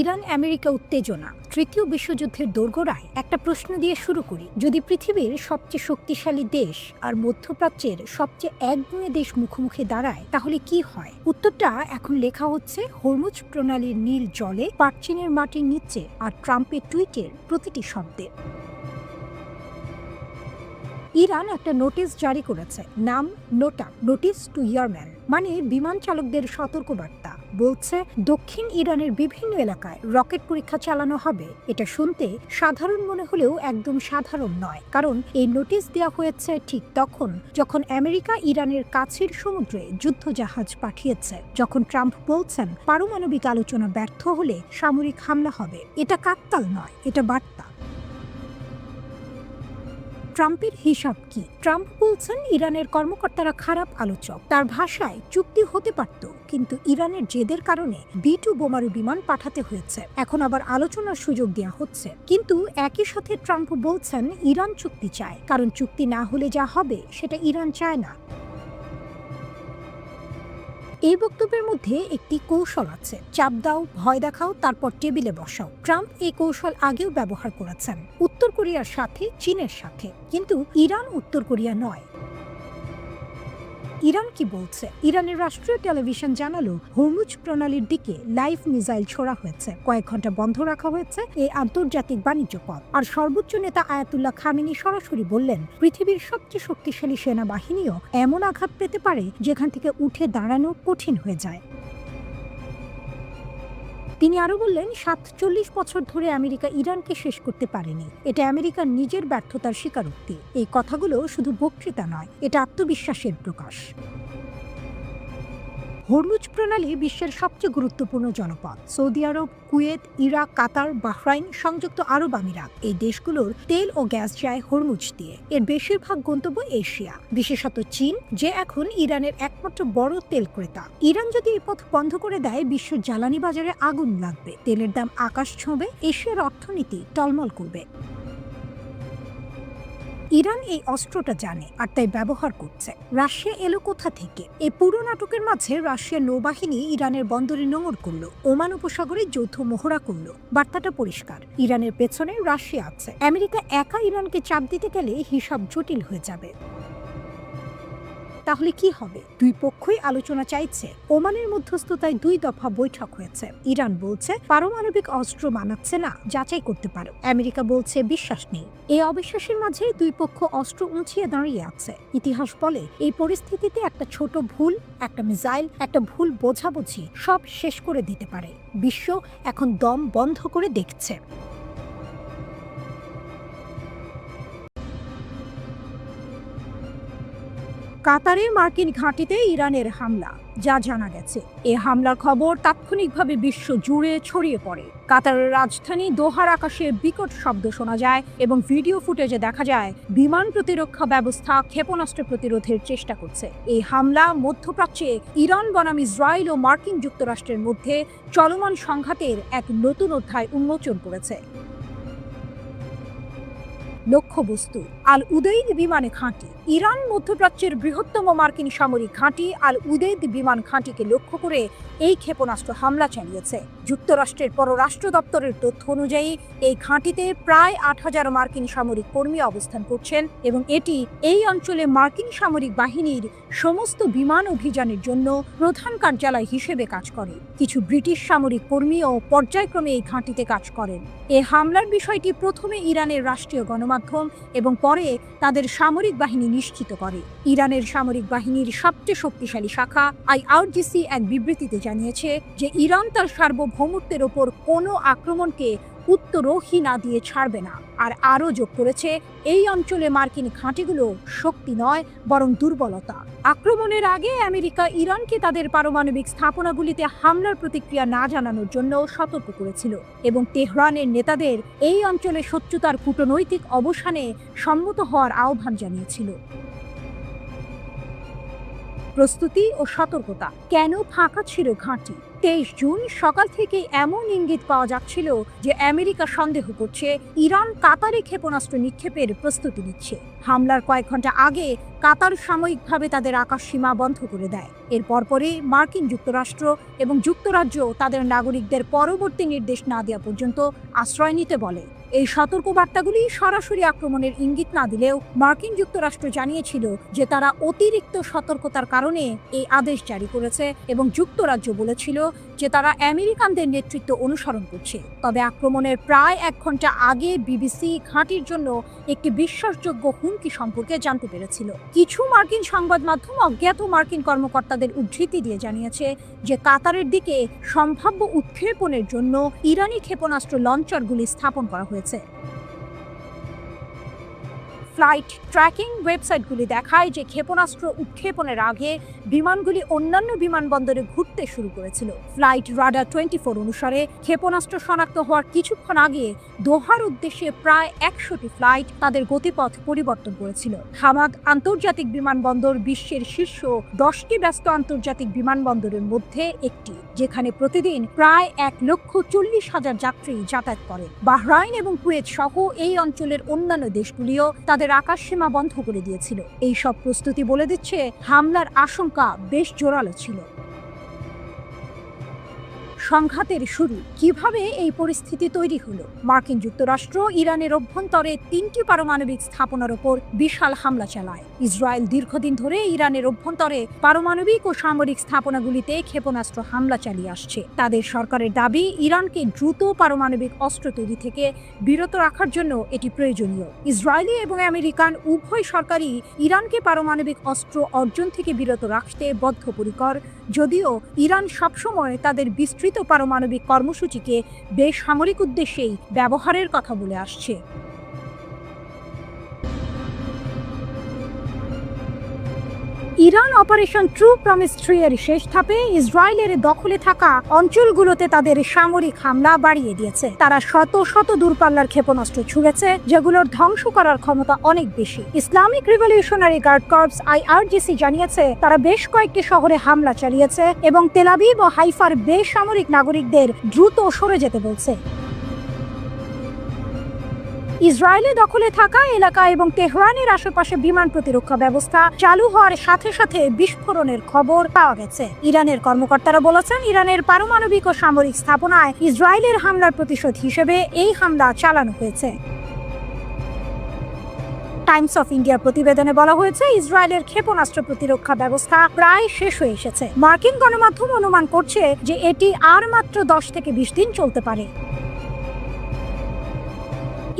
Iran America উত্তেজনা তৃতীয় বিশ্বযুদ্ধের দোরগোড়ায় একটা প্রশ্ন দিয়ে শুরু করি। যদি পৃথিবীর সবচেয়ে শক্তিশালী দেশ আর মধ্যপ্রাচ্যের সবচেয়ে একগুঁয়ে দেশ মুখোমুখি দাঁড়ায়, তাহলে কি হয়? উত্তরটা এখন লেখা হচ্ছে হরমুজ প্রণালীর নীল জলে, পার্চিনের মাটির নিচে, আর ট্রাম্পের টুইটের প্রতিটি শব্দে। ইরান একটা নোটিশ জারি করেছে, নাম নোটা, নোটিস টু ইয়ারম্যান, মানে বিমান চালকদের সতর্কবার্তা। বলছে দক্ষিণ ইরানের বিভিন্ন এলাকায় রকেট পরীক্ষা চালানো হবে। এটা শুনতে সাধারণ মনে হলেও একদম সাধারণ নয়, কারণ এই নোটিশ দেওয়া হয়েছে ঠিক তখন যখন আমেরিকা ইরানের কাছের সমুদ্রে যুদ্ধজাহাজ পাঠিয়েছে, যখন ট্রাম্প বলছেন পারমাণবিক আলোচনা ব্যর্থ হলে সামরিক হামলা হবে। এটা কাকতাল নয়, এটা বার্তা। ট্রাম্পের হিসাব কি? ট্রাম্প বলছেন ইরানের কর্মকর্তারা খারাপ আলোচক। তার ভাষায় চুক্তি হতে পারত, কিন্তু ইরানের জেদের কারণে B-2 বোমারু বিমান পাঠাতে হয়েছে। এখন আবার আলোচনার সুযোগ দেওয়া হচ্ছে। কিন্তু একই সাথে ট্রাম্প বলছেন ইরান চুক্তি চায়, কারণ চুক্তি না হলে যা হবে সেটা ইরান চায় না। এই বক্তব্যের মধ্যে একটি কৌশল আছে, চাপ দাও, ভয় দেখাও, তারপর টেবিলে বসাও। ট্রাম্প এই কৌশল আগেও ব্যবহার করেছেন, উত্তর কোরিয়ার সাথে, চীনের সাথে। কিন্তু ইরান উত্তর কোরিয়া নয়। ইরান কি বলছে? ইরানের রাষ্ট্রীয় টেলিভিশন জানালো হরমুজ প্রণালীর দিকে লাইভ মিসাইল ছোড়া হয়েছে, কয়েক ঘন্টা বন্ধ রাখা হয়েছে এই আন্তর্জাতিক বাণিজ্য পথ। আর সর্বোচ্চ নেতা আয়াতুল্লাহ খামেনি সরাসরি বললেন পৃথিবীর সবচেয়ে শক্তিশালী সেনাবাহিনীও এমন আঘাত পেতে পারে যেখান থেকে উঠে দাঁড়ানো কঠিন হয়ে যায়। তিনি আরো বললেন 47 বছর ধরে আমেরিকা ইরানকে শেষ করতে পারেনি। এটা আমেরিকার নিজের ব্যর্থতার স্বীকারোক্তি। এই কথাগুলো শুধু বক্তৃতা নয়, এটা আত্মবিশ্বাসের প্রকাশ। হরমুজ প্রণালী বিশ্বের সবচেয়ে গুরুত্বপূর্ণ জনপদ। সৌদি আরব, কুয়েত, ইরাক, কাতার, বাহরাইন, সংযুক্ত আরব আমিরাত, এই দেশগুলোর তেল ও গ্যাস যায় হরমুজ দিয়ে। এর বেশিরভাগ গন্তব্য এশিয়া, বিশেষত চীন, যে এখন ইরানের একমাত্র বড় তেল ক্রেতা। ইরান যদি এই পথ বন্ধ করে দেয়, বিশ্ব জ্বালানি বাজারে আগুন লাগবে, তেলের দাম আকাশ ছোঁবে, এশিয়ার অর্থনীতি টলমল করবে। ইরান এই অস্ত্রটা জানে, আর তাই ব্যবহার করছে। রাশিয়া এলো কোথা থেকে? এই পুরো নাটকের মাঝে রাশিয়ার নৌবাহিনী ইরানের বন্দরে নোঙর করলো, ওমান উপসাগরে যৌথ মহড়া করলো। বার্তাটা পরিষ্কার, ইরানের পেছনে রাশিয়া আছে। আমেরিকা একা ইরানকে চাপ দিতে গেলে হিসাব জটিল হয়ে যাবে। তাহলে কি হবে? দুই পক্ষই আলোচনা চাইছে। ওমানের মধ্যস্থতায় 2 দফা বৈঠক হয়েছে। ইরান বলছে পারমাণবিক অস্ত্র বানাচ্ছে না, যাচাই করতে পারো। আমেরিকা বলছে বিশ্বাস নেই। এই অবিশ্বাসের মাঝে দুই পক্ষ অস্ত্র উঁচিয়ে দাঁড়িয়ে আছে। ইতিহাস বলে এই পরিস্থিতিতে একটা ছোট ভুল, একটা মিসাইল, একটা ভুল বোঝাবুঝি সব শেষ করে দিতে পারে। বিশ্ব এখন দম বন্ধ করে দেখছে। কাতারের মার্কিন ঘাঁটিতে ইরানের হামলা, যা জানা গেছে। এ হামলার খবর তাৎক্ষণিকভাবে বিশ্ব জুড়ে ছড়িয়ে পড়ে। কাতারের রাজধানী দোহার আকাশে বিকট শব্দ শোনা যায় এবং ভিডিও ফুটেজে দেখা যায় বিমান প্রতিরক্ষা ব্যবস্থা ক্ষেপণাস্ত্র প্রতিরোধের চেষ্টা করছে। এই হামলা মধ্যপ্রাচ্যে ইরান বনাম ইসরায়েল ও মার্কিন যুক্তরাষ্ট্রের মধ্যে চলমান সংঘাতের এক নতুন অধ্যায় উন্মোচন করেছে। লক্ষ্যবস্তু আল উদেইদ বিমান ঘাঁটি। ইরান মধ্যপ্রাচ্যের বৃহত্তম মার্কিন সামরিক ঘাঁটি আল উদেইদ বিমান ঘাঁটিকে লক্ষ্য করে এই ক্ষেপণাস্ত্র হামলা চালিয়েছে। যুক্তরাষ্ট্রের পররাষ্ট্র দপ্তরের তথ্য অনুযায়ী এই ঘাঁটিতে প্রায় 8000 মার্কিন সামরিক কর্মী অবস্থান করছেন এবং এটি এই অঞ্চলে মার্কিন সামরিক বাহিনীর সমস্ত বিমান অভিযানের জন্য প্রধান কার্যালয় হিসেবে কাজ করে। কিছু ব্রিটিশ সামরিক কর্মীও পর্যায়ক্রমে এই ঘাঁটিতে কাজ করেন। এই হামলার বিষয়টি প্রথমে ইরানের রাষ্ট্রীয় গণমাধ্যম এবং পরে তাদের সামরিক বাহিনী নিশ্চিত করে। ইরানের সামরিক বাহিনীর সবচেয়ে শক্তিশালী শাখা IRGC এক বিবৃতিতে জানিয়েছে যে ইরান তার সার্বভৌমত্বের ওপর কোনো আক্রমণকে উত্তরোহী না দিয়ে ছাড়বে না। আর আরও যোগ করেছে এই অঞ্চলে মার্কিন ঘাঁটিগুলো শক্তি নয়, বরং দুর্বলতা। আক্রমণের আগে আমেরিকা ইরানকে তাদের পারমাণবিক স্থাপনাগুলিতে হামলার প্রতিক্রিয়া না জানানোর জন্য সতর্ক করেছিল এবং তেহরানের নেতাদের এই অঞ্চলে শত্রুতার কূটনৈতিক অবসানে সম্মত হওয়ার আহ্বান জানিয়েছিল। প্রস্তুতি ও সতর্কতা। কেন ফাঁকা ছিল ঘাঁটি? 23 জুন সকাল থেকে এমন ইঙ্গিত পাওয়া যাচ্ছিল যে আমেরিকা সন্দেহ করছে ইরান কাতারে ক্ষেপণাস্ত্র নিক্ষেপের প্রস্তুতি নিচ্ছে। হামলার কয়েক ঘন্টা আগে কাতার সাময়িকভাবে তাদের আকাশ সীমা বন্ধ করে দেয়। এর পরপরই মার্কিন যুক্তরাষ্ট্র এবং যুক্তরাজ্য তাদের নাগরিকদের পরবর্তী নির্দেশ না দেওয়া পর্যন্ত আশ্রয় নিতে বলে। এই সতর্কবার্তাগুলি সরাসরি আক্রমণের ইঙ্গিত না দিলেও মার্কিন যুক্তরাষ্ট্র জানিয়েছিল যে তারা অতিরিক্ত সতর্কতার কারণে এই আদেশ জারি করেছে এবং যুক্তরাজ্য বলেছিল যে তারা আমেরিকানদের নেতৃত্ব অনুসরণ করছে। তবে আক্রমণের প্রায় 1 ঘন্টা আগে বিবিসি ঘাঁটির জন্য একটি বিশ্বাসযোগ্য হুমকি সম্পর্কে জানতে পেরেছিল। কিছু মার্কিন সংবাদ মাধ্যম অজ্ঞাত মার্কিন কর্মকর্তাদের উদ্ধৃতি দিয়ে জানিয়েছে যে কাতারের দিকে সম্ভাব্য উৎক্ষেপণের জন্য ইরানি ক্ষেপণাস্ত্র লঞ্চারগুলি স্থাপন করা হয়েছে। ফ্লাইট ট্র্যাকিং ওয়েবসাইটগুলি দেখায় যে ক্ষেপণাস্ত্র উৎক্ষেপণের আগে বিমানগুলি অন্যান্য বিমানবন্দরে ঘুরতে শুরু করেছিল। ফ্লাইট রাডার 24 অনুসারে ক্ষেপণাস্ত্র শনাক্ত হওয়ার কিছুক্ষণ আগে দোহার উদ্দেশ্যে প্রায় 100টি ফ্লাইট তাদের গতিপথ পরিবর্তন করেছিল। হামাদ আন্তর্জাতিক বিমানবন্দর বিশ্বের শীর্ষ 10টি ব্যস্ত আন্তর্জাতিক বিমানবন্দরের মধ্যে একটি, যেখানে প্রতিদিন প্রায় 1,40,000 যাত্রী যাতায়াত করে। বাহরাইন এবং কুয়েত সহ এই অঞ্চলের অন্যান্য দেশগুলিও তাদের আকাশ সীমা বন্ধ করে দিয়েছিল। এই সব প্রস্তুতি বলে দিচ্ছে হামলার আশঙ্কা বেশ জোরালো ছিল। সংঘাতের শুরু কিভাবে এই পরিস্থিতি তৈরি হলো? মার্কিন যুক্তরাষ্ট্র ইরানের অভ্যন্তরে 3টি পারমাণবিক স্থাপনার উপর বিশাল হামলা চালায়। ইসরায়েল দীর্ঘদিন ধরে ইরানের অভ্যন্তরে পারমাণবিক ও সামরিক স্থাপনাগুলিতে ক্ষেপণাস্ত্র হামলা চালিয়ে আসছে। তাদের সরকারের দাবি ইরানকে দ্রুত পারমাণবিক অস্ত্র তৈরি থেকে বিরত রাখার জন্য এটি প্রয়োজনীয়। ইসরায়েলি এবং আমেরিকান উভয় সরকারই ইরানকে পারমাণবিক অস্ত্র অর্জন থেকে বিরত রাখতে বদ্ধপরিকর, যদিও ইরান সবসময় তাদের বিস্তৃত পারমাণবিক কর্মসূচিকে বেসামরিক উদ্দেশ্যেই ব্যবহারের কথা বলে আসছে। ইরান অপারেশন ট্রু প্রমিস 3 এর শেষ ধাপে ইসরায়েলের দখলে থাকা অঞ্চলগুলোতে তাদের সামরিক হামলা বাড়িয়ে দিয়েছে। তারা শত শত দূরপাল্লার ক্ষেপণাস্ত্র ছুড়েছে, যেগুলোর ধ্বংস করার ক্ষমতা অনেক বেশি। Islamic revolutionary guard corps IRGC জানিয়েছে তারা বেশ কয়েকটি শহরে হামলা চালিয়েছে এবং তেল আবিব ও হাইফার বেসামরিক নাগরিকদের দ্রুত সরে যেতে বলছে। ইসরায়েলের দখলে থাকা এলাকা এবং তেহরানের আশেপাশে বিমান প্রতিরক্ষা ব্যবস্থা চালু হওয়ার সাথে সাথে বিস্ফোরণের খবর পাওয়া গেছে। ইরানের কর্মকর্তারা বলেছেন ইরানের পারমাণবিক ও সামরিক স্থাপনায় ইসরায়েলের হামলার প্রতিশোধ হিসেবে এই হামলা চালানো হয়েছে। টাইমস অফ ইন্ডিয়ার প্রতিবেদনে বলা হয়েছে ইসরায়েলের ক্ষেপণাস্ত্র প্রতিরক্ষা ব্যবস্থা প্রায় শেষ হয়ে এসেছে। মার্কিন গণমাধ্যম অনুমান করছে যে এটি আর মাত্র 10 থেকে 20 দিন চলতে পারে।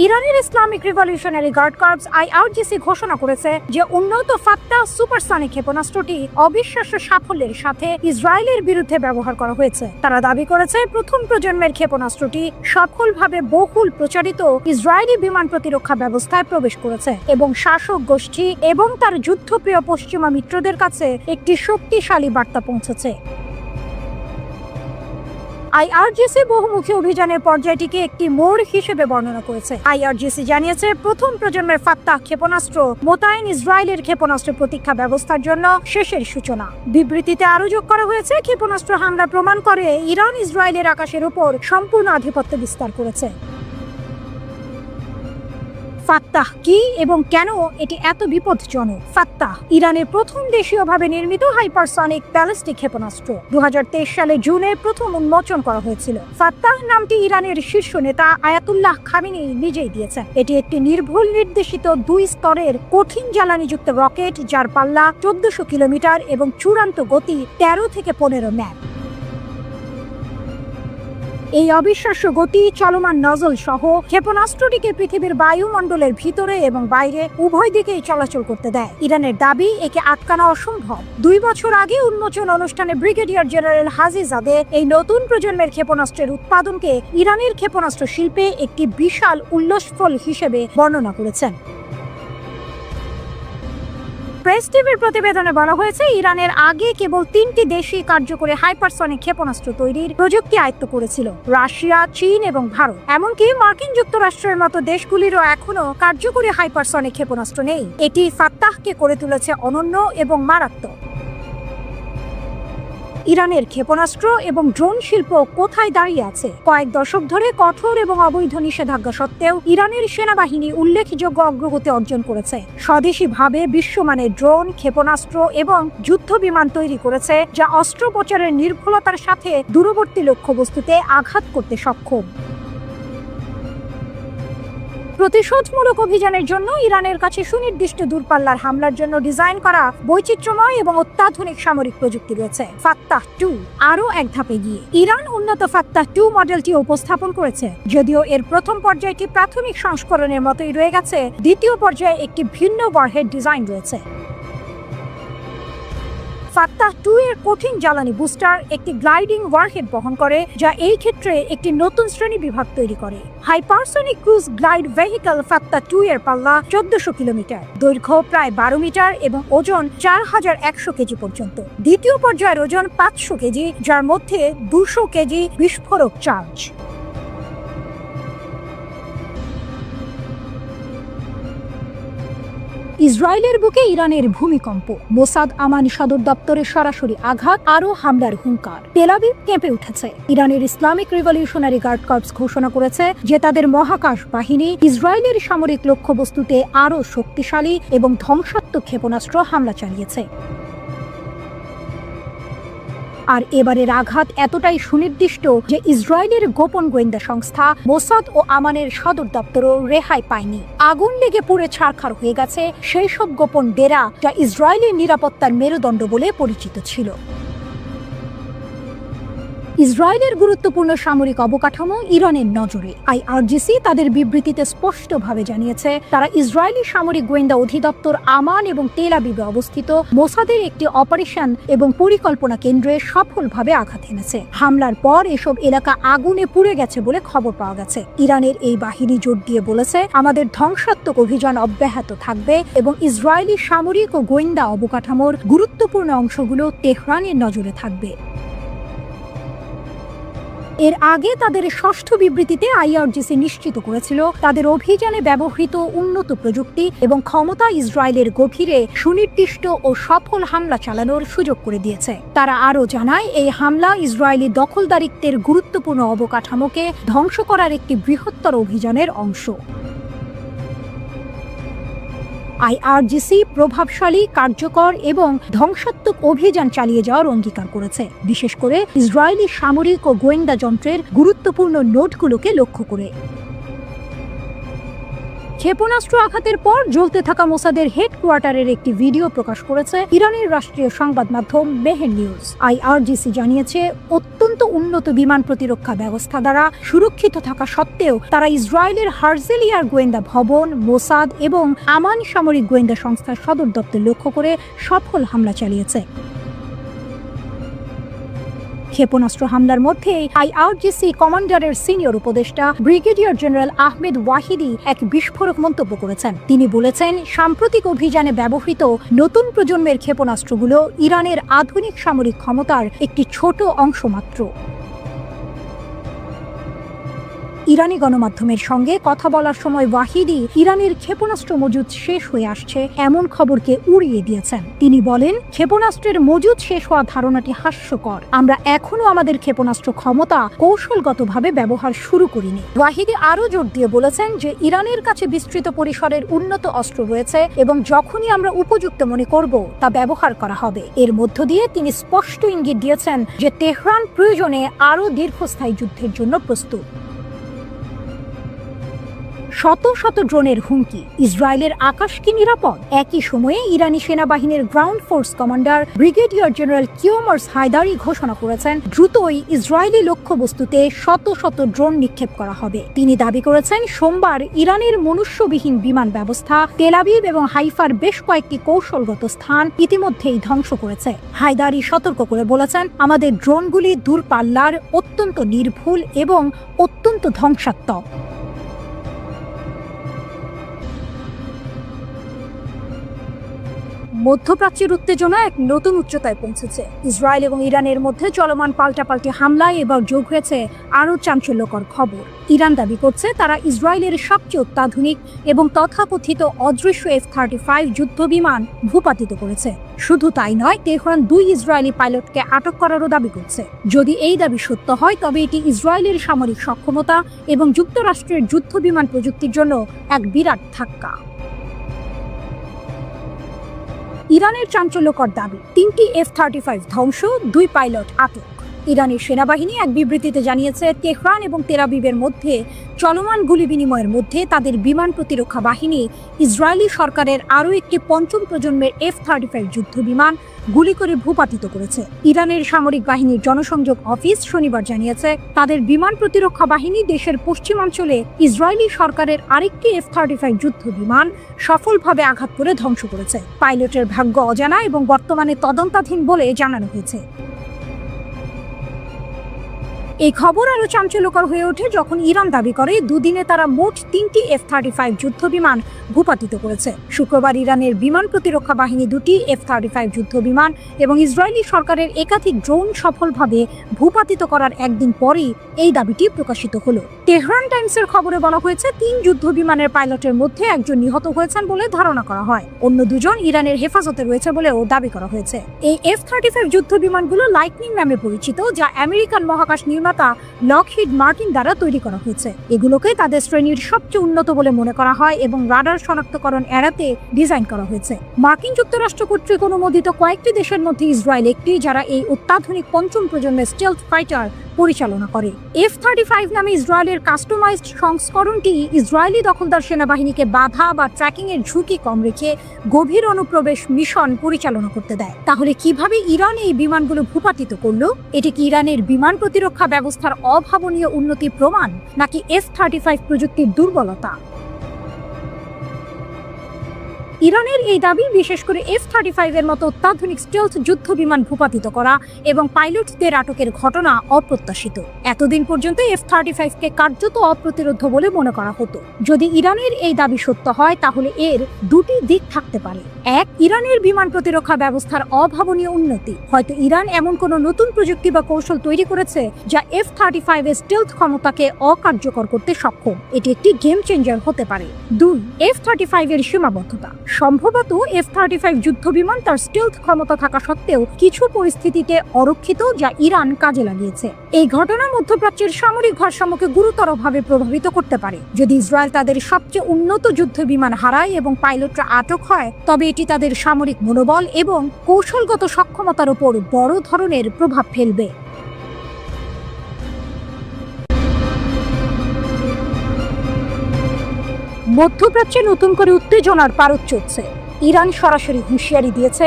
ইরানের Islamic revolutionary guard corps IRGC ঘোষণা করেছে যে উন্নত ফাত্তাহ সুপারসনিক ক্ষেপণাস্ত্রটি অবিশ্বাস্য সাফল্যের সাথে ইসরায়েলের বিরুদ্ধে ব্যবহার করা হয়েছে। তারা দাবি করেছে প্রথম প্রজন্মের ক্ষেপণাস্ত্রটি সফলভাবে বহুল প্রচারিত ইসরায়েলি বিমান প্রতিরক্ষা ব্যবস্থায় প্রবেশ করেছে এবং শাসক গোষ্ঠী এবং তার যুদ্ধপ্রিয় পশ্চিমা মিত্রদের কাছে একটি শক্তিশালী বার্তা পৌঁছেছে। IRGC বহুমুখী অভিযানের পর্যায়টিকে একটি মোড় হিসেবে বর্ণনা করেছে। IRGC জানিয়েছে প্রথম প্রজন্মের ফাত্তাহ ক্ষেপণাস্ত্র মোতায়েন ইসরায়েলের ক্ষেপণাস্ত্র প্রতীক্ষা ব্যবস্থার জন্য শেষের সূচনা। বিবৃতিতে আরও যোগ করা হয়েছে ক্ষেপণাস্ত্র হামলা প্রমাণ করে ইরান ইসরায়েলের আকাশের উপর সম্পূর্ণ আধিপত্য বিস্তার করেছে। ফাত্তাহ কি এবং কেন এটি এত বিপজ্জনক? ফাত্তাহ ইরানের প্রথম দেশীয়ভাবে নির্মিত হাইপারসনিক ব্যালিস্টিক ক্ষেপণাস্ত্র 2023 সালে জুনে প্রথম উন্মোচন করা হয়েছিল। ফাত্তাহ নামটি ইরানের শীর্ষ নেতা আয়াতুল্লাহ খামেনি নিজেই দিয়েছেন। এটি একটি নির্ভুল নির্দেশিত 2 স্তরের কঠিন জ্বালানিযুক্ত রকেট, যার পাল্লা 1400 কিলোমিটার এবং চূড়ান্ত গতি 13 থেকে 15 ম্যাক। এই অবিশ্বাস্য গতি, চলমান নজল সহ ক্ষেপণাস্ত্রটিকে পৃথিবীর বায়ুমণ্ডলের ভিতরে এবং বাইরে উভয় দিকেই চলাচল করতে দেয়। ইরানের দাবি একে আটকানো অসম্ভব। 2 বছর আগে উন্মোচন অনুষ্ঠানে ব্রিগেডিয়ার জেনারেল হাজিজাদে এই নতুন প্রজন্মের ক্ষেপণাস্ত্রের উৎপাদনকে ইরানের ক্ষেপণাস্ত্র শিল্পে একটি বিশাল উল্লাসফল হিসেবে বর্ণনা করেছেন। প্রেস টিভির প্রতিবেদনে বলা হয়েছে ইরানের আগে কেবল 3টি দেশই কার্যকরী হাইপারসনিক ক্ষেপণাস্ত্র তৈরির প্রযুক্তি আয়ত্ত করেছিল: রাশিয়া, চীন এবং ভারত। এমনকি মার্কিন যুক্তরাষ্ট্রের মতো দেশগুলিরও এখনো কার্যকরী হাইপারসনিক ক্ষেপণাস্ত্র নেই। এটি ফাত্তাহকে করে তুলেছে অনন্য এবং মারাত্মক। ইরানের ক্ষেপণাস্ত্র এবং ড্রোন শিল্প কোথায় দাঁড়িয়ে আছে? কয়েক দশক ধরে কঠোর এবং অবৈধ নিষেধাজ্ঞা সত্ত্বেও ইরানের সেনাবাহিনী উল্লেখযোগ্য অগ্রগতি অর্জন করেছে। স্বদেশীভাবে বিশ্বমানের ড্রোন, ক্ষেপণাস্ত্র এবং যুদ্ধ বিমান তৈরি করেছে, যা অস্ত্রোপচারের নির্ভুলতার সাথে দূরবর্তী লক্ষ্যবস্তুতে আঘাত করতে সক্ষম। প্রতিশোধমূলক অভিযানের জন্য ইরানের কাছে সুনির্দিষ্ট দূরপাল্লার হামলার জন্য ডিজাইন করা বৈচিত্র্যময় এবং অত্যাধুনিক সামরিক প্রযুক্তি রয়েছে। ফাত্তাহ 2 আরও এক ধাপে গিয়ে ইরান উন্নত ফাত্তাহ 2 মডেলটি উপস্থাপন করেছে। যদিও এর প্রথম পর্যায়টি প্রাথমিক সংস্করণের মতোই রয়ে গেছে, দ্বিতীয় পর্যায়ে একটি ভিন্ন ওয়ারহেড ডিজাইন রয়েছে। ফাত্তাহ 2 এর কঠিন জ্বালানি বুস্টার একটি গ্লাইডিং ওয়ারহেড বহন করে, যা এই ক্ষেত্রে একটি নতুন শ্রেণী বিভাগ তৈরি করে। Hypersonic cruise glide vehicle Fattah 2 এর পাল্লা 1400 কিলোমিটার, দৈর্ঘ্য প্রায় 12 মিটার এবং ওজন 4100 কেজি পর্যন্ত। দ্বিতীয় পর্যায়ের ওজন 500 কেজি, যার মধ্যে 200 কেজি বিস্ফোরক চার্জ। ইসরায়েলের বুকে ইরানের ভূমিকম্প, মোসাদ আমান সদর দপ্তরের সরাসরি আঘাত, আরও হামলার হুঙ্কার। তেল আবিব কেঁপে উঠেছে। ইরানের ইসলামিক রিভলিউশনারি গার্ড কর্পস ঘোষণা করেছে যে তাদের মহাকাশ বাহিনী ইসরায়েলের সামরিক লক্ষ্যবস্তুতে আরও শক্তিশালী এবং ধ্বংসাত্মক ক্ষেপণাস্ত্র হামলা চালিয়েছে। আর এবারের আঘাত এতটাই সুনির্দিষ্ট যে ইসরায়েলের গোপন গোয়েন্দা সংস্থা মোসাদ ও আমানের সদর দপ্তরও রেহাই পায়নি। আগুন লেগে পুড়ে ছারখার হয়ে গেছে সেই সব গোপন ডেরা যা ইসরায়েলের নিরাপত্তার মেরুদণ্ড বলে পরিচিত ছিল। ইসরায়েলের গুরুত্বপূর্ণ সামরিক অবকাঠামো ইরানের নজরে। আইআরজিসি তাদের বিবৃতিতে স্পষ্টভাবে জানিয়েছে তারা ইসরায়েলি সামরিক গোয়েন্দা অধিদপ্তর আমান এবং তেল আবিবে অবস্থিত মোসাদের একটি অপারেশন এবং পরিকল্পনা কেন্দ্রে সফলভাবে আঘাত এনেছে। হামলার পর এসব এলাকা আগুনে পুড়ে গেছে বলে খবর পাওয়া গেছে। ইরানের এই বাহিনী জোর দিয়ে বলেছে, আমাদের ধ্বংসাত্মক অভিযান অব্যাহত থাকবে এবং ইসরায়েলি সামরিক ও গোয়েন্দা অবকাঠামোর গুরুত্বপূর্ণ অংশগুলো তেহরানের নজরে থাকবে। এর আগে তাদের ষষ্ঠ বিবৃতিতে আইআরজিসি নিশ্চিত করেছিল তাদের অভিযানে ব্যবহৃত উন্নত প্রযুক্তি এবং ক্ষমতা ইসরায়েলের গভীরে সুনির্দিষ্ট ও সফল হামলা চালানোর সুযোগ করে দিয়েছে। তারা আরও জানায়, এই হামলা ইসরায়েলি দখলদারিত্বের গুরুত্বপূর্ণ অবকাঠামোকে ধ্বংস করার একটি বৃহত্তর অভিযানের অংশ। আইআরজিসি প্রভাবশালী, কার্যকর এবং ধ্বংসাত্মক অভিযান চালিয়ে যাওয়ার অঙ্গীকার করেছে, বিশেষ করে ইসরায়েলি সামরিক ও গোয়েন্দা যন্ত্রের গুরুত্বপূর্ণ নোটগুলোকে লক্ষ্য করে। ক্ষেপণাস্ত্র আঘাতের পর জ্বলতে থাকা মোসাদের হেডকোয়ার্টারের একটি ভিডিও প্রকাশ করেছে ইরানের রাষ্ট্রীয় সংবাদ মাধ্যম মেহের নিউজ। আইআরজিসি জানিয়েছে, অত্যন্ত উন্নত বিমান প্রতিরক্ষা ব্যবস্থা দ্বারা সুরক্ষিত থাকা সত্ত্বেও তারা ইসরায়েলের হার্জেলিয়ার গোয়েন্দা ভবন, মোসাদ এবং আমান সামরিক গোয়েন্দা সংস্থার সদর দপ্তর লক্ষ্য করে সফল হামলা চালিয়েছে। ক্ষেপণাস্ত্র হামলার মধ্যে আইআরজিসি কমান্ডারের সিনিয়র উপদেষ্টা ব্রিগেডিয়ার জেনারেল আহমেদ ওয়াহিদি এক বিস্ফোরক মন্তব্য করেছেন। তিনি বলেছেন, সাম্প্রতিক অভিযানে ব্যবহৃত নতুন প্রজন্মের ক্ষেপণাস্ত্রগুলো ইরানের আধুনিক সামরিক ক্ষমতার একটি ছোট অংশ মাত্র। ইরানি গণমাধ্যমের সঙ্গে কথা বলার সময় ওয়াহিদি ইরানের ক্ষেপণাস্ত্র মজুদ শেষ হয়ে আসছে এমন খবরকে উড়িয়ে দিয়েছেন। তিনি বলেন, ক্ষেপণাস্ত্রের মজুদ শেষ হওয়া ধারণাটি হাস্যকর। আমরা এখনো আমাদের ক্ষেপণাস্ত্র ক্ষমতা কৌশলগতভাবে ব্যবহার শুরু করিনি। ওয়াহিদি আরও জোর দিয়ে বলেছেন যে ইরানের কাছে বিস্তৃত পরিসরের উন্নত অস্ত্র রয়েছে এবং যখনই আমরা উপযুক্ত মনে করব তা ব্যবহার করা হবে। এর মধ্য দিয়ে তিনি স্পষ্ট ইঙ্গিত দিয়েছেন যে তেহরান প্রয়োজনে আরও দীর্ঘস্থায়ী যুদ্ধের জন্য প্রস্তুত। শত শত ড্রোনের হুমকি, ইসরায়েলের আকাশ কি নিরাপদ? একই সময়ে ইরানি সেনাবাহিনীর ground force commander brigadier general Kioumars Heydari ঘোষণা করেছেন, দ্রুতই ইসরায়েলি লক্ষ্যবস্তুতে শত শত ড্রোন নিক্ষেপ করা হবে। তিনি দাবি করেছেন, সোমবার ইরানের মনুষ্যবিহীন বিমান ব্যবস্থা তেল আবিব এবং হাইফার বেশ কয়েকটি কৌশলগত স্থান ইতিমধ্যেই ধ্বংস করেছে। হায়দারি সতর্ক করে বলেছেন, আমাদের ড্রোনগুলি দূরপাল্লার, অত্যন্ত নির্ভুল এবং অত্যন্ত ধ্বংসাত্মক। মধ্যপ্রাচ্যের উত্তেজনা এক নতুন উচ্চতায় পৌঁছেছে। ইসরায়েল এবং ইরানের মধ্যে চলমান পাল্টাপাল্টি হামলায় এবার যোগ হয়েছে আরও চাঞ্চল্যকর খবর। ইরান দাবি করছে তারা ইসরায়েলের সবচেয়ে অত্যাধুনিক এবং তথাকথিত অদৃশ্য F-35 যুদ্ধ বিমান ভূপাতিত করেছে। শুধু তাই নয়, তেহরান 2 ইসরায়েলি পাইলটকে আটক করারও দাবি করছে। যদি এই দাবি সত্য হয়, তবে এটি ইসরায়েলের সামরিক সক্ষমতা এবং যুক্তরাষ্ট্রের যুদ্ধ বিমান প্রযুক্তির জন্য এক বিরাট ধাক্কা। ইরানের চাঞ্চল্যকর দাবি, 3টি F-35 ধ্বংস, 2 পাইলট আটক। ইরানের সেনাবাহিনী এক বিবৃতিতে জানিয়েছে, তেহরান এবং তেলাবিবের মধ্যে চলমান গুলি বিনিময়ের মধ্যে তাদের বিমান প্রতিরক্ষা বাহিনী ইসরায়েলি সরকারের আরও একটি 5ম প্রজন্মের F-35 যুদ্ধ বিমান গুলি করে ভূপাতিত করেছে। ইরানের সামরিক বাহিনীর জনসংযোগ অফিস শনিবার জানিয়েছে, তাদের বিমান প্রতিরক্ষা বাহিনী দেশের পশ্চিমাঞ্চলে ইসরায়েলি সরকারের আরেকটি F-35 যুদ্ধ বিমান সফলভাবে আঘাত করে ধ্বংস করেছে। পাইলটের ভাগ্য অজানা এবং বর্তমানে তদন্তাধীন বলে জানানো হয়েছে। এই খবর আরও চাঞ্চল্যকর হয়ে ওঠে যখন ইরান দাবি করে দুদিনে তারা মোট 3টি F-35 যুদ্ধ বিমান ভূপাতিত করেছে। শুক্রবার ইরানের বিমান প্রতিরক্ষা বাহিনী 2টি F-35 যুদ্ধ বিমান এবং ইসরায়েলি সরকারের একাধিক ড্রোন সফলভাবে ভূপাতিত করার একদিন পরেই এই দাবিটি প্রকাশিত হলো। তেহরান টাইমসের খবরে বলা হয়েছে, 3 যুদ্ধ বিমানের পাইলটের মধ্যে একজন নিহত হয়েছেন বলে ধারণা করা হয়। অন্য 2 জন ইরানের হেফাজতে রয়েছে বলেও দাবি করা হয়েছে। এই F-35 যুদ্ধ বিমানগুলো লাইটনিং নামে পরিচিত, যা আমেরিকান মহাকাশ নির্মাতা লকহিড মার্টিন দ্বারা তৈরি করা হয়েছে। এগুলোকে তাদের শ্রেণীর সবচেয়ে উন্নত বলে মনে করা হয় এবং রাডার শনাক্তকরণ এড়াতে ডিজাইন করা হয়েছে। মার্কিন যুক্তরাষ্ট্র কর্তৃক অনুমোদিত কয়েকটি দেশের মধ্যে ইসরায়েল একটি, যারা এই অত্যাধুনিক 5ম প্রজন্মের স্টেলথ ফাইটার পরিচালনা করে। F-35 নামে ইসরায়েলের কাস্টমাইজড সংস্করণটি ইসরায়েলি দখলদার সেনাবাহিনীকে বাধা বা ট্র্যাকিং এর ঝুঁকি কম রেখে গভীর অনুপ্রবেশ মিশন পরিচালনা করতে দেয়। তাহলে কিভাবে ইরান এই বিমানগুলো ভূপাতিত করলো? এটি কি ইরানের বিমান প্রতিরক্ষা ব্যবস্থার অভাবনীয় উন্নতি প্রমাণ, নাকি F-35 প্রযুক্তির দুর্বলতা? ইরানের এই দাবি, বিশেষ করে F-35 এর মতো অত্যাধুনিক স্টেলথ যুদ্ধ বিমান ভূপাতিত করা এবং পাইলটদের আটকের ঘটনা অপ্রত্যাশিত। এতদিন পর্যন্ত F-35কে কার্যত অপ্রতিরোধ বলে মনে করা হতো। যদি ইরানের এই দাবি সত্য হয়, তাহলে এর 2টি দিক থাকতে পারে। 1, ইরানের বিমান প্রতিরক্ষা ব্যবস্থার অভাবনীয় উন্নতি। হয়তো ইরান এমন কোনো নতুন প্রযুক্তি বা কৌশল তৈরি করেছে যা F-35 এর স্টেলথ ক্ষমতাকে অকার্যকর করতে সক্ষম। এটি একটি গেম চেঞ্জার হতে পারে। 2, F-35 এর সীমাবদ্ধতা। সম্ভবত F-35 যুদ্ধ বিমান তার স্টেলথ ক্ষমতা থাকা সত্ত্বেও কিছু পরিস্থিতিতে অরক্ষিত, যা ইরান কাজে লাগিয়েছে। এই ঘটনা মধ্যপ্রাচ্যের সামরিক ভারসাম্যকে গুরুতরভাবে প্রভাবিত করতে পারে। যদি ইসরায়েল তাদের সবচেয়ে উন্নত যুদ্ধ বিমান হারায় এবং পাইলটরা আটক হয়, তবে এটি তাদের সামরিক মনোবল এবং কৌশলগত সক্ষমতার উপর বড় ধরনের প্রভাব ফেলবে। মধ্যপ্রাচ্যে নতুন করে উত্তেজনার পারদ চলছে। ইরান সরাসরি হুঁশিয়ারি দিয়েছে,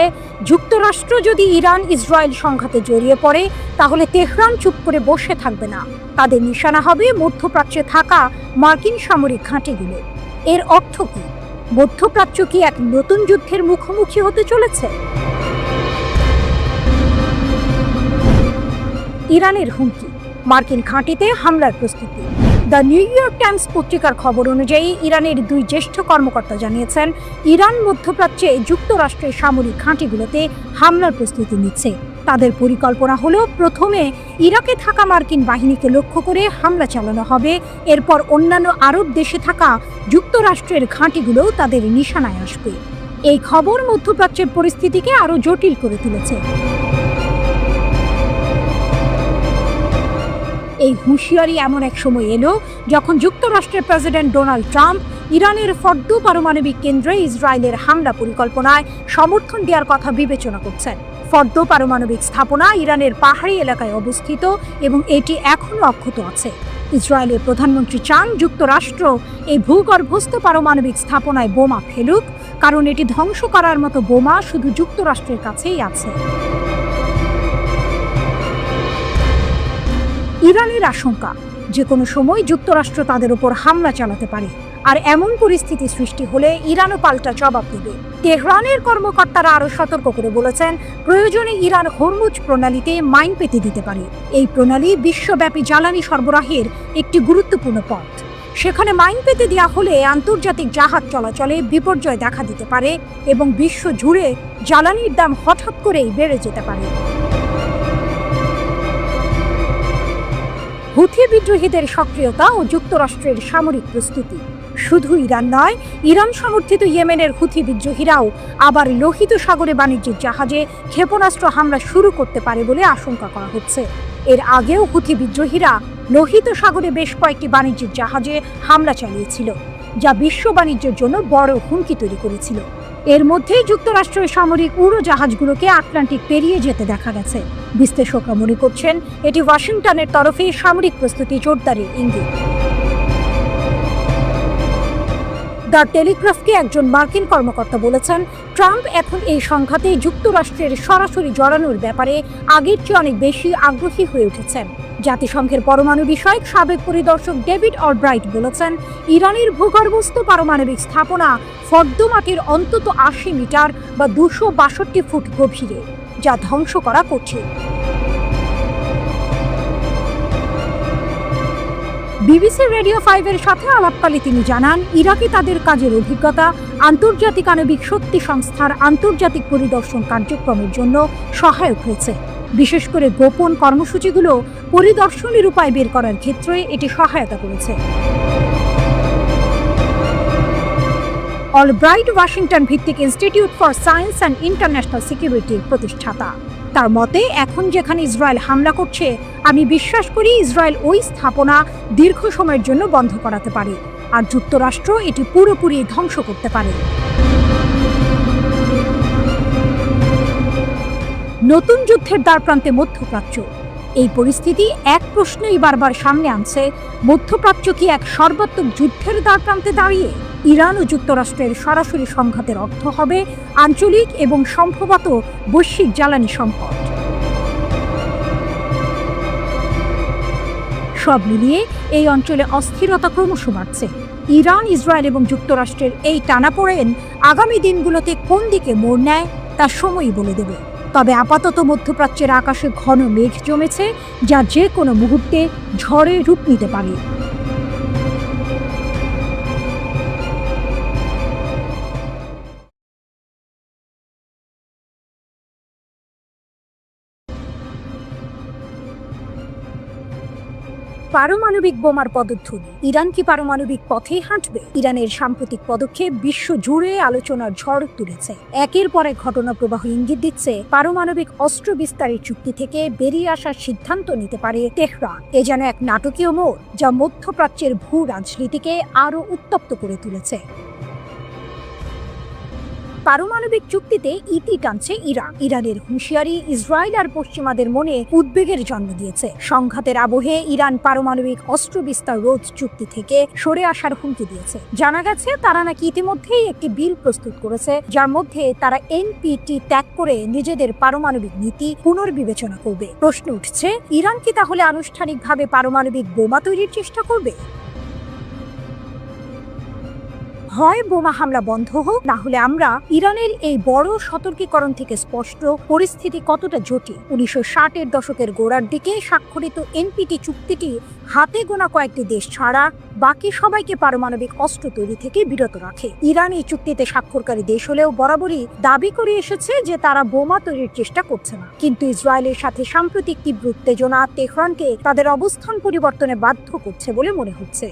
যুক্তরাষ্ট্র যদি ইরান ইসরায়েল সংঘাতে জড়িয়ে পড়ে, তাহলে তেহরান চুপ করে বসে থাকবে না। তাদের নিশানা হবে মধ্যপ্রাচ্যে থাকা মার্কিন সামরিক ঘাঁটিগুলো। এর অর্থ কি? মধ্যপ্রাচ্য কি এক নতুন যুদ্ধের মুখোমুখি হতে চলেছে? ইরানের হুমকি, মার্কিন ঘাঁটিতে হামলার প্রস্তুতি। দ্য নিউ ইয়র্ক টাইমস পত্রিকার খবর অনুযায়ী ইরানের 2 জ্যেষ্ঠ কর্মকর্তা জানিয়েছেন, ইরান মধ্যপ্রাচ্যে যুক্তরাষ্ট্রের সামরিক ঘাঁটিগুলোতে হামলার প্রস্তুতি নিচ্ছে। তাদের পরিকল্পনা হলো, প্রথমে ইরাকে থাকা মার্কিন বাহিনীকে লক্ষ্য করে হামলা চালানো হবে। এরপর অন্যান্য আরব দেশে থাকা যুক্তরাষ্ট্রের ঘাঁটিগুলোও তাদের নিশানায় আসবে। এই খবর মধ্যপ্রাচ্যের পরিস্থিতিকে আরও জটিল করে তুলেছে। এই হুঁশিয়ারি এমন এক সময় এলো যখন যুক্তরাষ্ট্রের প্রেসিডেন্ট ডোনাল্ড ট্রাম্প ইরানের ফর্দো পারমাণবিক কেন্দ্রে ইসরায়েলের হামলা পরিকল্পনায় সমর্থন দেওয়ার কথা বিবেচনা করছেন। ফর্দো পারমাণবিক স্থাপনা ইরানের পাহাড়ি এলাকায় অবস্থিত এবং এটি এখনও অক্ষত আছে। ইসরায়েলের প্রধানমন্ত্রী চান যুক্তরাষ্ট্র এই ভূগর্ভস্থ পারমাণবিক স্থাপনায় বোমা ফেলুক, কারণ এটি ধ্বংস করার মতো বোমা শুধু যুক্তরাষ্ট্রের কাছেই আছে। ইরানের আশঙ্কা, যে কোনো সময় যুক্তরাষ্ট্র তাদের উপর হামলা চালাতে পারে, আর এমন পরিস্থিতি সৃষ্টি হলে ইরানও পাল্টা জবাব দেবে। তেহরানের কর্মকর্তারা আরও সতর্ক করে বলেছেন, প্রয়োজনে ইরান হরমুজ প্রণালীতে মাইন পেতে দিতে পারে। এই প্রণালী বিশ্বব্যাপী জ্বালানি সরবরাহের একটি গুরুত্বপূর্ণ পথ। সেখানে মাইন পেতে দেওয়া হলে আন্তর্জাতিক জাহাজ চলাচলে বিপর্যয় দেখা দিতে পারে এবং বিশ্ব জুড়ে জ্বালানির দাম হঠাৎ করেই বেড়ে যেতে পারে। হুথি বিদ্রোহীদের সক্রিয়তা ও যুক্তরাষ্ট্রের সামরিক প্রস্তুতি। শুধু ইরান নয়, ইরান সমর্থিত ইয়েমেনের হুথি বিদ্রোহীরাও আবার লোহিত সাগরে বাণিজ্যিক জাহাজে ক্ষেপণাস্ত্র হামলা শুরু করতে পারে বলে আশঙ্কা করা হচ্ছে। এর আগেও হুথি বিদ্রোহীরা লোহিত সাগরে বেশ কয়েকটি বাণিজ্যিক জাহাজে হামলা চালিয়েছিল, যা বিশ্ব বাণিজ্যের জন্য বড় হুমকি তৈরি করেছিল। এর মধ্যেই যুক্তরাষ্ট্রের সামরিক উড়োজাহাজগুলোকে আটলান্টিক পেরিয়ে যেতে দেখা গেছে। বিশ্লেষকরা মনে করছেন এটি ওয়াশিংটনের তরফে সামরিক প্রস্তুতি জোরদারের ইঙ্গিত। দ্য টেলিগ্রাফকে একজন মার্কিন কর্মকর্তা বলেছেন, ট্রাম্প এখন এই সংঘাতে যুক্তরাষ্ট্রের সরাসরি জড়ানোর ব্যাপারে আগের চেয়ে অনেক বেশি আগ্রহী হয়ে উঠেছেন। জাতিসংঘের পরমাণু বিষয়ক সাবেক পরিদর্শক ডেভিড অলব্রাইট বলেছেন, ইরানের ভূগর্ভস্থ পারমাণবিক স্থাপনা ফর্দ মাটির অন্তত ৮০ মিটার বা ২৬২ ফুট গভীরে, যা ধ্বংস করা কঠিন। বিবিসি রেডিও 5-এর সাথে আলাপকালে তিনি জানান, ইরাকে তাদের কাজের অভিজ্ঞতা আন্তর্জাতিক আণবিক শক্তি সংস্থার আন্তর্জাতিক পরিদর্শন কার্যক্রমের জন্য সহায়ক হয়েছে। বিশেষ করে গোপন কর্মসূচিগুলো পরিদর্শনের উপায় বের করার ক্ষেত্রে এটি সহায়তা করেছে। অলব্রাইট ওয়াশিংটন ভিত্তিক institute for science and international সিকিউরিটির প্রতিষ্ঠাতা। তার মতে, এখন যেখানে ইসরায়েল হামলা করছে, আমি বিশ্বাস করি ইসরায়েল ওই স্থাপনা দীর্ঘ সময়ের জন্য বন্ধ করাতে পারে, আর যুক্তরাষ্ট্র এটি পুরোপুরি ধ্বংস করতে পারে। নতুন যুদ্ধের দ্বারপ্রান্তে মধ্যপ্রাচ্য। এই পরিস্থিতি এক প্রশ্নই বারবার সামনে আনছে, মধ্যপ্রাচ্য কি এক সর্বাত্মক যুদ্ধের দ্বারপ্রান্তে দাঁড়িয়ে? ইরান ও যুক্তরাষ্ট্রের সরাসরি সংঘাতের অর্থ হবে আঞ্চলিক এবং সম্ভবত বৈশ্বিক জ্বালানি সংকট। সব মিলিয়ে এই অঞ্চলে অস্থিরতা ক্রমশ বাড়ছে। ইরান, ইসরায়েল এবং যুক্তরাষ্ট্রের এই টানাপোড়েন আগামী দিনগুলোতে কোন দিকে মোড় নেয় তা সময়ই বলে দেবে। তবে আপাতত মধ্যপ্রাচ্যের আকাশে ঘন মেঘ জমেছে, যা যে কোনো মুহূর্তে ঝড়ে রূপ নিতে পারে। পারমাণবিক বোমার পদধ্বনি। ইরান কি পারমাণবিক পথেই হাঁটবে? ইরানের সাম্প্রতিক পদক্ষেপ বিশ্ব জুড়ে আলোচনার ঝড় তুলেছে। একের পর এক ঘটনা প্রবাহ ইঙ্গিত দিচ্ছে পারমাণবিক অস্ত্র বিস্তারের চুক্তি থেকে বেরিয়ে আসার সিদ্ধান্ত নিতে পারে তেহরান। এ যেন এক নাটকীয় মোড়, যা মধ্যপ্রাচ্যের ভূ রাজনীতিকে আরও উত্তপ্ত করে তুলেছে। পারমাণবিক চুক্তিতে ইতি টানছে ইরান। ইরানের হুঁশিয়ারি ইসরায়েল আর পশ্চিমাদের মনে উদ্বেগের জন্ম দিয়েছে। সংঘাতের আবহে ইরান পারমাণবিক অস্ত্র বিস্তার রোধ চুক্তি থেকে সরে আসার হুমকি দিয়েছে। জানা গেছে তারা নাকি ইতিমধ্যেই একটি বিল প্রস্তুত করেছে, যার মধ্যে তারা এনপিটি ত্যাগ করে নিজেদের পারমাণবিক নীতি পুনর্বিবেচনা করবে। প্রশ্ন উঠছে, ইরান কি তাহলে আনুষ্ঠানিকভাবে পারমাণবিক বোমা তৈরির চেষ্টা করবে? হয় বোমা হামলা বন্ধ হোক, না হলে আমরা ইরানের এই বড় সতর্কীকরণ থেকে স্পষ্ট পরিস্থিতি কতটা জটিল। 1960-এর দশকের গোড়ার দিকে স্বাক্ষরিত এনপিটি চুক্তিটি হাতে গোনা কয়েকটি দেশ ছাড়া বাকি সবাইকে পারমাণবিক অস্ত্র তৈরি থেকে বিরত রাখে। ইরান এই চুক্তিতে স্বাক্ষরকারী দেশ হলেও বরাবরই দাবি করে এসেছে যে তারা বোমা তৈরির চেষ্টা করছে না। কিন্তু ইসরায়েলের সাথে সাম্প্রতিক তীব্র উত্তেজনা তেহরানকে তাদের অবস্থান পরিবর্তনে বাধ্য করছে বলে মনে হচ্ছে।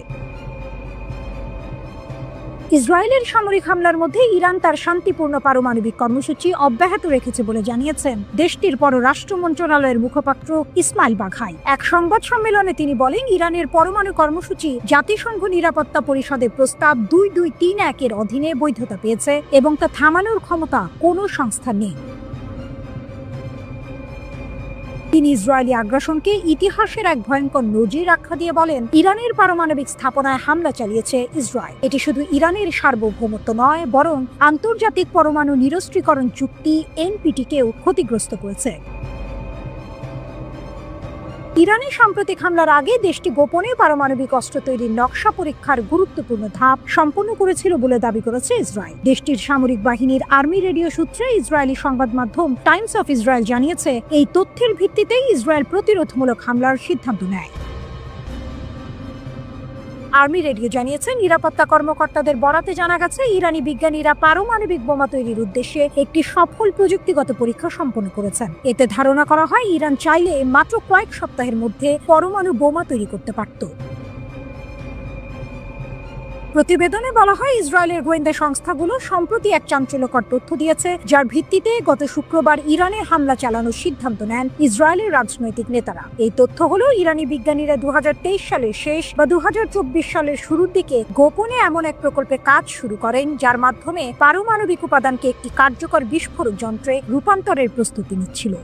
ইসরায়েলের সামরিক হামলার মধ্যে ইরান তার শান্তিপূর্ণ পারমাণবিক কর্মসূচি অব্যাহত রেখেছে বলে জানিয়েছেন দেশটির পররাষ্ট্র মন্ত্রণালয়ের মুখপাত্র ইসমাইল বাঘাই। এক সংবাদ সম্মেলনে তিনি বলেন, ইরানের পরমাণু কর্মসূচি জাতিসংঘ নিরাপত্তা পরিষদের প্রস্তাব 2231-এর অধীনে বৈধতা পেয়েছে এবং তা থামানোর ক্ষমতা কোনো সংস্থা নেই। তিনি ইসরায়েলি আগ্রাসনকে ইতিহাসের এক ভয়ঙ্কর নজির আখ্যা দিয়ে বলেন, ইরানের পারমাণবিক স্থাপনায় হামলা চালিয়েছে ইসরায়েল। এটি শুধু ইরানের সার্বভৌমত্ব নয়, বরং আন্তর্জাতিক পরমাণু নিরস্ত্রীকরণ চুক্তি এনপিটিকেও ক্ষতিগ্রস্ত করেছে। ইরানে সাম্প্রতিক হামলার আগে দেশটি গোপনে পারমাণবিক অস্ত্র তৈরির নকশা পরীক্ষার গুরুত্বপূর্ণ ধাপ সম্পন্ন করেছিল বলে দাবি করেছে ইসরায়েল। দেশটির সামরিক বাহিনীর আর্মি রেডিও সূত্রে ইসরায়েলি সংবাদ মাধ্যম টাইমস অফ ইসরায়েল জানিয়েছে, এই তথ্যের ভিত্তিতেই ইসরায়েল প্রতিরোধমূলক হামলার সিদ্ধান্ত নেয়। আর্মি রেডিও জানিয়েছে, নিরাপত্তা কর্মকর্তাদের বরাতে জানা গেছে ইরানি বিজ্ঞানীরা পারমাণবিক বোমা তৈরির উদ্দেশ্যে একটি সফল প্রযুক্তিগত পরীক্ষা সম্পন্ন করেছেন। এতে ধারণা করা হয় ইরান চাইলে মাত্র কয়েক সপ্তাহের মধ্যে পরমাণু বোমা তৈরি করতে পারত। প্রতিবেদনে বলা হয়, ইসরায়েলের গোয়েন্দা সংস্থাগুলো সম্প্রতি এক চাঞ্চল্যকর তথ্য দিয়েছে, যার ভিত্তিতে গত শুক্রবার ইরানে হামলা চালানোর সিদ্ধান্ত নেন ইসরায়েলের রাজনৈতিক নেতারা। এই তথ্য হলো, ইরানি বিজ্ঞানীরা 2023 সালের শেষ বা 2024 সালের শুরুর দিকে গোপনে এমন এক প্রকল্পে কাজ শুরু করেন, যার মাধ্যমে পারমাণবিক উপাদানকে একটি কার্যকর বিস্ফোরক যন্ত্রে রূপান্তরের প্রস্তুতি নিচ্ছিল।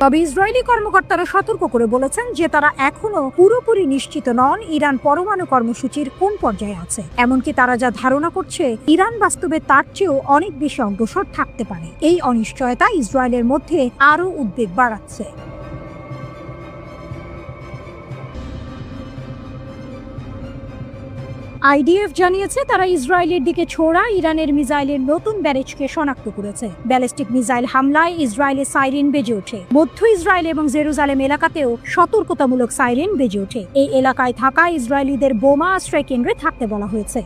তবে ইসরায়েলি কর্মকর্তারা সতর্ক করে বলেছেন যে তারা এখনো পুরোপুরি নিশ্চিত নন ইরান পরমাণু কর্মসূচির কোন পর্যায়ে আছে। এমনকি তারা যা ধারণা করছে, ইরান বাস্তবে তার চেয়েও অনেক বেশি অগ্রসর থাকতে পারে। এই অনিশ্চয়তা ইসরায়েলের মধ্যে আরও উদ্বেগ বাড়াচ্ছে। আইডিএফ জানিয়েছে তারা ইসরায়েলের দিকে ছোড়া ইরানের মিসাইলের নতুন ব্যারেজকে শনাক্ত করেছে। ব্যালিস্টিক মিসাইল হামলায় ইসরায়েলের সাইরেন বেজে ওঠে। মধ্য ইসরায়েল এবং জেরুজালেম এলাকাতেও সতর্কতামূলক সাইরেন বেজে ওঠে। এই এলাকায় থাকা ইসরায়েলিদের বোমা আশ্রয় কেন্দ্রে থাকতে বলা হয়েছে।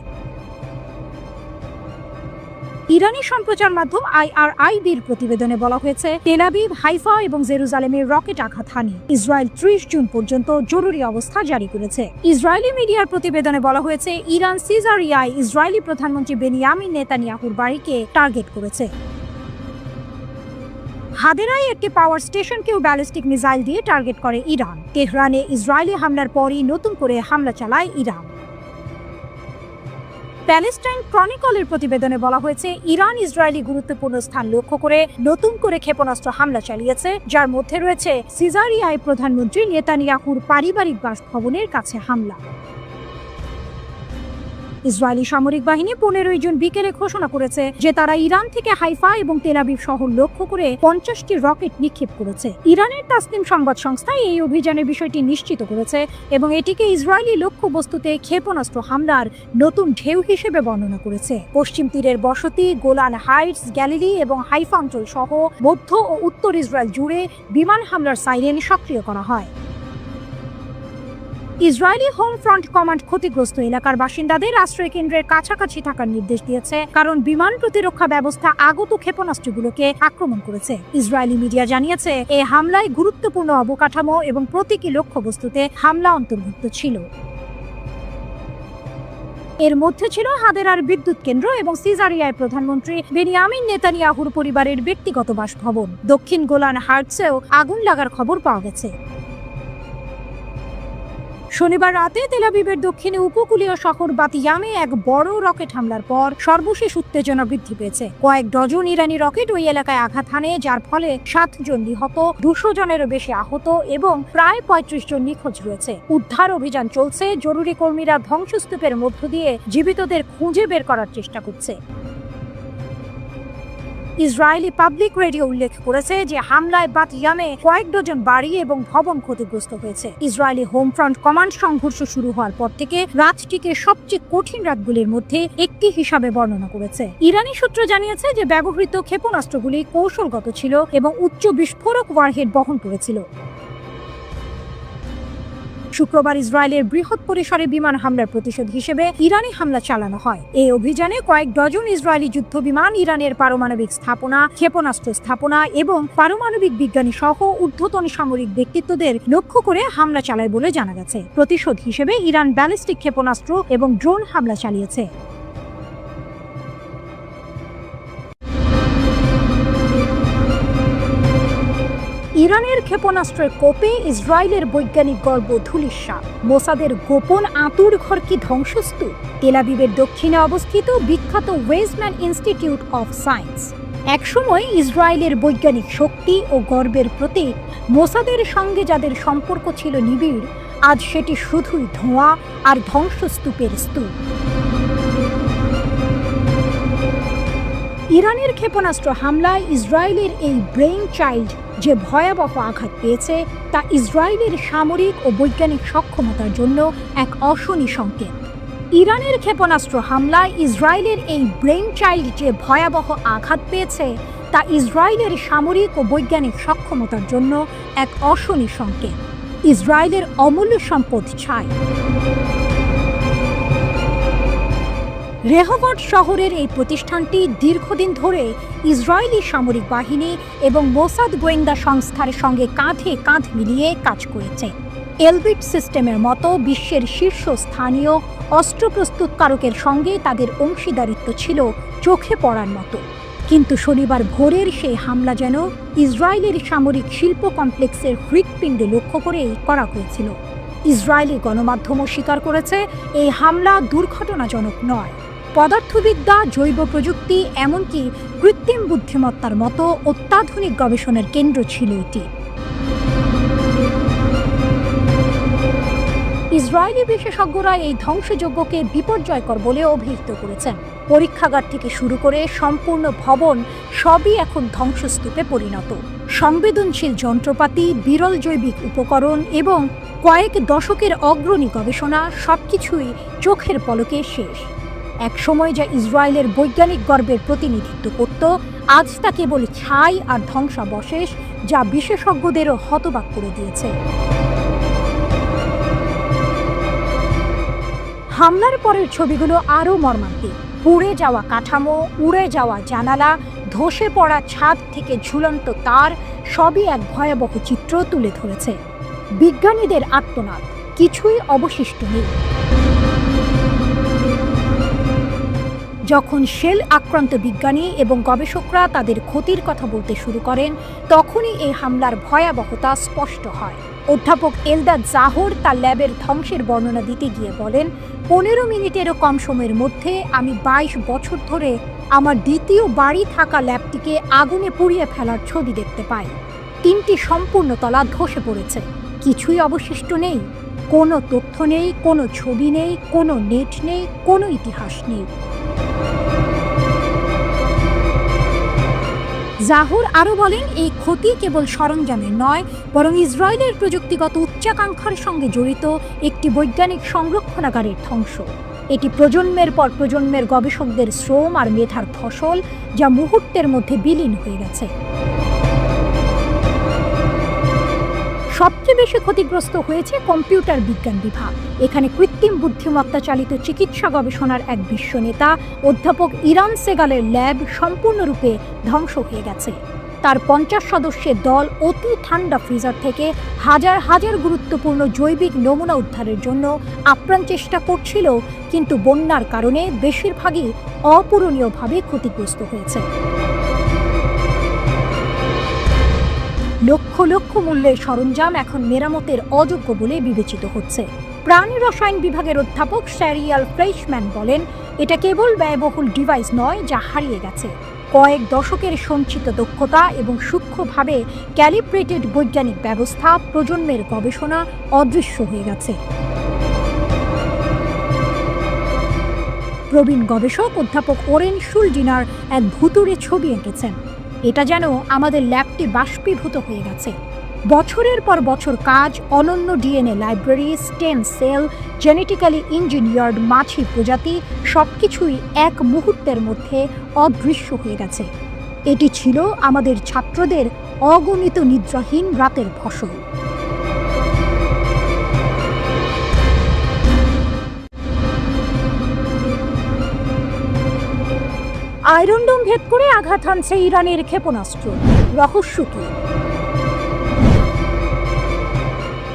ইরানি সম্প্রচার মাধ্যম IRIBর প্রতিবেদনে বলা হয়েছে, তেল আবিব, হাইফা এবং জেরুজালেমে রকেট আঘাত হানি। ইসরায়েল 30 জুন পর্যন্ত জরুরি অবস্থা জারি করেছে। ইসরায়েলি মিডিয়ার প্রতিবেদনে বলা হয়েছে, ইরান সিজারিয়ায় ইসরায়েলি প্রধানমন্ত্রী বেনিয়ামিন নেতানিয়াহুর বাড়িকে টার্গেট করেছে। হাদেরায় একটি পাওয়ার স্টেশনকেও ব্যালিস্টিক মিসাইল দিয়ে টার্গেট করে ইরান। তেহরানে ইসরায়েলি হামলার পরই নতুন করে হামলা চালায় ইরান। প্যালেস্টাইন ক্রনিকলের প্রতিবেদনে বলা হয়েছে, ইরান ইসরায়েলি গুরুত্বপূর্ণ স্থান লক্ষ্য করে নতুন করে ক্ষেপণাস্ত্র হামলা চালিয়েছে, যার মধ্যে রয়েছে সিজারিয়ায় প্রধানমন্ত্রী নেতানিয়াহুর পারিবারিক বাসভবনের কাছে হামলা। ইসরায়েলি সামরিক বাহিনী 15 জুন বিকেলে ঘোষণা করেছে যে তারা ইরান থেকে হাইফা এবং তেল আবিব শহর লক্ষ্য করে 50টি রকেট নিক্ষেপ করেছে। ইরানের তাসনিম সংবাদ সংস্থা এই অভিযানের বিষয়টি নিশ্চিত করেছে এবং এটিকে ইসরায়েলি লক্ষ্যবস্তুতে ক্ষেপণাস্ত্র হামলার নতুন ঢেউ হিসেবে বর্ণনা করেছে। পশ্চিম তীরের বসতি, গোলান হাইটস, গ্যালিলি এবং হাইফা অঞ্চল সহ মধ্য ও উত্তর ইসরায়েল জুড়ে বিমান হামলার সাইরেন সক্রিয় করা হয়। ইসরায়েলি হোম ফ্রন্ট কমান্ড ক্ষতিগ্রস্ত এলাকার বাসিন্দাদের আশ্রয় কেন্দ্রের কাছাকাছি থাকার নির্দেশ দিয়েছে, কারণ বিমান প্রতিরক্ষা ব্যবস্থা আগত ক্ষেপণাস্ত্রগুলোকে আক্রমণ করেছে। ইসরায়েলি মিডিয়া জানিয়েছে, এই হামলায় গুরুত্বপূর্ণ অবকাঠামো এবং প্রতীকী লক্ষ্যবস্তুতে হামলা অন্তর্ভুক্ত ছিল। এর মধ্যে ছিল হাদেরার বিদ্যুৎ কেন্দ্র এবং সিজারিয়ায় প্রধানমন্ত্রী বেনিয়ামিন নেতানিয়াহুর পরিবারের ব্যক্তিগত বাসভবন। দক্ষিণ গোলান হাইটসেও আগুন লাগার খবর পাওয়া গেছে। শনিবার রাতে তেল আবিবের দক্ষিণে উপকূলীয় শহর বাতিয়ামে এক বড় রকেট হামলার পর সর্বশেষ উত্তেজনা বৃদ্ধি পেয়েছে। কয়েক ডজন ইরানি রকেট ওই এলাকায় আঘাত হানে, যার ফলে 7 জন নিহত, 200 জনেরও বেশি আহত এবং প্রায় 35 জন নিখোঁজ রয়েছে। উদ্ধার অভিযান চলছে। জরুরি কর্মীরা ধ্বংসস্তূপের মধ্য দিয়ে জীবিতদের খুঁজে বের করার চেষ্টা করছে। ইসরায়েলি পাবলিক রেডিও উল্লেখ করেছে যে হামলায় বাতিয়ামে কয়েক ডজন বাড়ি এবং ভবন ক্ষতিগ্রস্ত হয়েছে। ইসরায়েলি হোম ফ্রন্ট কমান্ড সংঘর্ষ শুরু হওয়ার পর থেকে রাতটিকে সবচেয়ে কঠিন রাতগুলির মধ্যে একটি হিসাবে বর্ণনা করেছে। ইরানি সূত্র জানিয়েছে যে ব্যবহৃত ক্ষেপণাস্ত্রগুলি কৌশলগত ছিল এবং উচ্চ বিস্ফোরক ওয়ারহেড বহন করেছিল। শুক্রবার ইসরায়েলের বৃহৎ পরিসরে বিমান হামলার প্রতিশোধ হিসেবে ইরানি হামলা চালানো হয়। এই অভিযানে কয়েক ডজন ইসরায়েলি যুদ্ধ বিমান ইরানের পারমাণবিক স্থাপনা, ক্ষেপণাস্ত্র স্থাপনা এবং পারমাণবিক বিজ্ঞানী সহ ঊর্ধ্বতন সামরিক ব্যক্তিত্বদের লক্ষ্য করে হামলা চালায় বলে জানা গেছে। প্রতিশোধ হিসেবে ইরান ব্যালিস্টিক ক্ষেপণাস্ত্র এবং ড্রোন হামলা চালিয়েছে। ইরানের ক্ষেপণাস্ত্রের কোপে ইসরায়েলের বৈজ্ঞানিক গর্ব ধূলিসাৎ। মোসাদের গোপন আঁতুড় ঘর কি ধ্বংসস্তূপ। তেল আবিবের দক্ষিণে অবস্থিত বিখ্যাত ওয়েজম্যান ইনস্টিটিউট অফ সায়েন্স একসময় ইসরায়েলের বৈজ্ঞানিক শক্তি ও গর্বের প্রতীক। মোসাদের সঙ্গে যাদের সম্পর্ক ছিল নিবিড়, আজ সেটি শুধুই ধোঁয়া আর ধ্বংসস্তূপের স্তূপ। ইরানের ক্ষেপণাস্ত্র হামলায় ইসরায়েলের এই ব্রেইন চাইল্ড যে ভয়াবহ আঘাত পেয়েছে, তা ইসরায়েলের সামরিক ও বৈজ্ঞানিক সক্ষমতার জন্য এক অশনি সংকেত। ইরানের ক্ষেপণাস্ত্র হামলায় ইসরায়েলের এই ব্রেইন চাইল্ড যে ভয়াবহ আঘাত পেয়েছে, তা ইসরায়েলের সামরিক ও বৈজ্ঞানিক সক্ষমতার জন্য এক অশনি সংকেত। ইসরায়েলের অমূল্য সম্পদ ছাই। রেহবট শহরের এই প্রতিষ্ঠানটি দীর্ঘদিন ধরে ইসরায়েলি সামরিক বাহিনী এবং মোসাদ গোয়েন্দা সংস্থার সঙ্গে কাঁধে কাঁধ মিলিয়ে কাজ করেছে। এলবিট সিস্টেমের মতো বিশ্বের শীর্ষস্থানীয় অস্ত্র প্রস্তুতকারকের সঙ্গে তাদের অংশীদারিত্ব ছিল চোখে পড়ার মতো। কিন্তু শনিবার ভোরের সেই হামলা যেন ইসরায়েলের সামরিক শিল্প কমপ্লেক্সের হৃৎপিণ্ডে লক্ষ্য করেই করা হয়েছিল। ইসরায়েলি গণমাধ্যমও স্বীকার করেছে এই হামলা দুর্ঘটনাজনক নয়। পদার্থবিদ্যা, জৈব প্রযুক্তি, এমনকি কৃত্রিম বুদ্ধিমত্তার মতো অত্যাধুনিক গবেষণার কেন্দ্র ছিল এটি। ইসরায়েলি বিশেষজ্ঞরা এই ধ্বংসযজ্ঞকে বিপর্যয়কর বলে অভিহিত করেছেন। পরীক্ষাগার থেকে শুরু করে সম্পূর্ণ ভবন সবই এখন ধ্বংসস্তূপে পরিণত। সংবেদনশীল যন্ত্রপাতি, বিরল জৈবিক উপকরণ এবং কয়েক দশকের অগ্রণী গবেষণা সবকিছুই চোখের পলকে শেষ। এক সময় যা ইসরায়েলের বৈজ্ঞানিক গর্বের প্রতিনিধিত্ব করত, আজ তা কেবল ছাই আর ধ্বংসাবশেষ, যা বিশেষজ্ঞদেরও হতবাক করে দিয়েছে। হামলার পরের ছবিগুলো আরও মর্মান্তিক। পুড়ে যাওয়া কাঠামো, উড়ে যাওয়া জানালা, ধসে পড়া ছাদ থেকে ঝুলন্ত তার, সবই এক ভয়াবহ চিত্র তুলে ধরেছে। বিজ্ঞানীদের আর্তনাদ, কিছুই অবশিষ্ট নেই। যখন শেল আক্রান্ত বিজ্ঞানী এবং গবেষকরা তাদের ক্ষতির কথা বলতে শুরু করেন, তখনই এই হামলার ভয়াবহতা স্পষ্ট হয়। অধ্যাপক এলদাদ জাহর তার ল্যাবের ধ্বংসের বর্ণনা দিতে গিয়ে বলেন, 15 মিনিটেরও কম সময়ের মধ্যে আমি 22 বছর ধরে আমার দ্বিতীয় বাড়ি থাকা ল্যাবটিকে আগুনে পুড়িয়ে ফেলার ছবি দেখতে পাই। 3টি সম্পূর্ণ তলা ধসে পড়েছে, কিছুই অবশিষ্ট নেই। কোনো তথ্য নেই, কোনো ছবি নেই, কোনো নেট নেই, কোনো ইতিহাস নেই। জাহর আরও বলেন, এই ক্ষতি কেবল সরঞ্জামের নয়, বরং ইসরায়েলের প্রযুক্তিগত উচ্চাকাঙ্ক্ষার সঙ্গে জড়িত একটি বৈজ্ঞানিক সংরক্ষণাগারের ধ্বংস। এটি প্রজন্মের পর প্রজন্মের গবেষকদের শ্রম আর মেধার ফসল, যা মুহূর্তের মধ্যে বিলীন হয়ে গেছে। সবচেয়ে বেশি ক্ষতিগ্রস্ত হয়েছে কম্পিউটার বিজ্ঞান বিভাগ। এখানে কৃত্রিম বুদ্ধিমত্তা চালিত চিকিৎসা গবেষণার এক বিশ্ব নেতা অধ্যাপক ইরান সেগালের ল্যাব সম্পূর্ণরূপে ধ্বংস হয়ে গেছে। তার 50 সদস্যের দল অতি ঠান্ডা ফ্রিজার থেকে হাজার হাজার গুরুত্বপূর্ণ জৈবিক নমুনা উদ্ধারের জন্য আপ্রাণ চেষ্টা করছিল, কিন্তু বন্যার কারণে বেশিরভাগই অপূরণীয়ভাবে ক্ষতিগ্রস্ত হয়েছে। লক্ষ লক্ষ মূল্যের সরঞ্জাম এখন মেরামতের অযোগ্য বলে বিবেচিত হচ্ছে। প্রাণী রসায়ন বিভাগের অধ্যাপক শ্যারিয়াল ফ্রেশম্যান বলেন, এটা কেবল ব্যয়বহুল ডিভাইস নয়, যা হারিয়ে গেছে। কয়েক দশকের সঞ্চিত দক্ষতা এবং সূক্ষ্মভাবে ক্যালিব্রেটেড বৈজ্ঞানিক ব্যবস্থা, প্রজন্মের গবেষণা অদৃশ্য হয়ে গেছে। প্রবীণ গবেষক অধ্যাপক ওরেন শুলডিনার এক ভুতুড়ে ছবি এঁকেছেন। এটা যেন আমাদের ল্যাবটি বাষ্পীভূত হয়ে গেছে। বছরের পর বছর কাজ, অনন্য DNA library, stem cell, genetically engineered মাছি প্রজাতি, সবকিছুই এক মুহূর্তের মধ্যে অদৃশ্য হয়ে গেছে। এটি ছিল আমাদের ছাত্রদের অগণিত নিদ্রাহীন রাতের ফসল। আয়রন ডোম ভেদ করে আঘাত হানছে ইরানের ক্ষেপণাস্ত্র, রহস্য কি?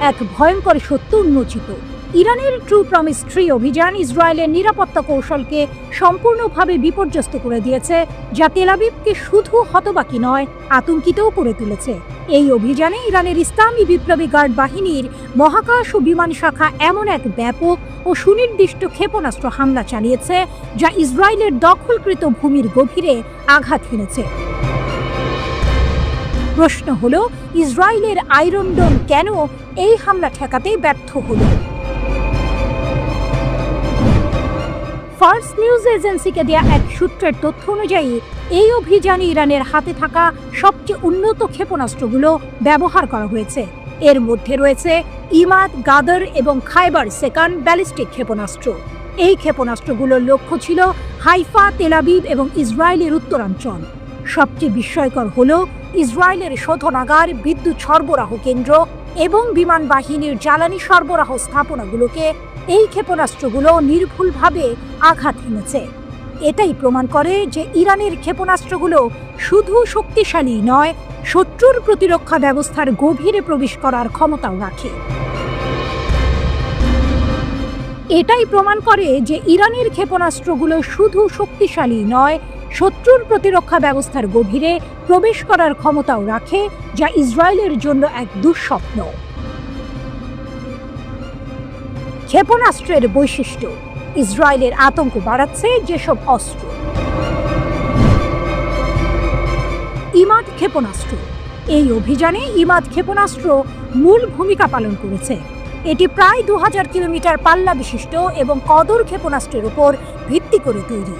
এক ভয়ঙ্কর সত্য উন্মোচিত। ইরানের ট্রু প্রমিস 3 অভিযান ইসরায়েলের নিরাপত্তা কৌশলকে সম্পূর্ণভাবে বিপর্যস্ত করে দিয়েছে, যা তেল আবিবকে শুধু হতবাকি নয়, আতঙ্কিতও করে তুলেছে। এই অভিযানে ইরানের ইসলামী বিপ্লবী গার্ড বাহিনীর মহাকাশ ও বিমান শাখা এমন এক ব্যাপক ও সুনির্দিষ্ট ক্ষেপণাস্ত্র হামলা চালিয়েছে, যা ইসরায়েলের দখলকৃত ভূমির গভীরে আঘাত হেনেছে। প্রশ্ন হলো, ইসরায়েলের আয়রন ডোম কেন এই হামলা ঠেকাতে ব্যর্থ হলো? ফার্স নিউজ এজেন্সিকে দেয়া এক সূত্রের তথ্য অনুযায়ী এই অভিযানে ইরানের হাতে থাকা সবচেয়ে উন্নত ক্ষেপণাস্ত্রগুলো ব্যবহার করা হয়েছে। এর মধ্যে রয়েছে ইমাদ, গাদর এবং খাইবার সেকান ব্যালিস্টিক ক্ষেপণাস্ত্র। এই ক্ষেপণাস্ত্রগুলোর লক্ষ্য ছিল হাইফা, তেল আবিব এবং ইসরায়েলের উত্তরাঞ্চল। সবচেয়ে বিস্ময়কর হলো, ইসরায়েলের শোধনাগার, বিদ্যুৎ সরবরাহ কেন্দ্র এবং বিমান বাহিনীর জ্বালানি সরবরাহ স্থাপনাগুলোকে এই ক্ষেপণাস্ত্রগুলো নির্ভুলভাবে আঘাত হেনেছে। এটাই প্রমাণ করে যে ইরানের ক্ষেপণাস্ত্রগুলো শুধু শক্তিশালী নয়, শত্রুর প্রতিরক্ষা ব্যবস্থার গভীরে প্রবেশ করার ক্ষমতাও রাখে। এটাই প্রমাণ করে যে ইরানের ক্ষেপণাস্ত্রগুলো শুধু শক্তিশালী নয়, শত্রুর প্রতিরক্ষা ব্যবস্থার গভীরে প্রবেশ করার ক্ষমতাও রাখে, যা ইসরায়েলের জন্য এক দুঃস্বপ্ন। ক্ষেপণাস্ত্রের বৈশিষ্ট্য। ইসরায়েলের আতঙ্ক বাড়াচ্ছে যেসব অস্ত্র। ইমাদ ক্ষেপণাস্ত্র। এই অভিযানে ইমাদ ক্ষেপণাস্ত্র মূল ভূমিকা পালন করেছে। এটি প্রায় 2000 কিলোমিটার পাল্লা বিশিষ্ট এবং কদর ক্ষেপণাস্ত্রের উপর ভিত্তি করে তৈরি।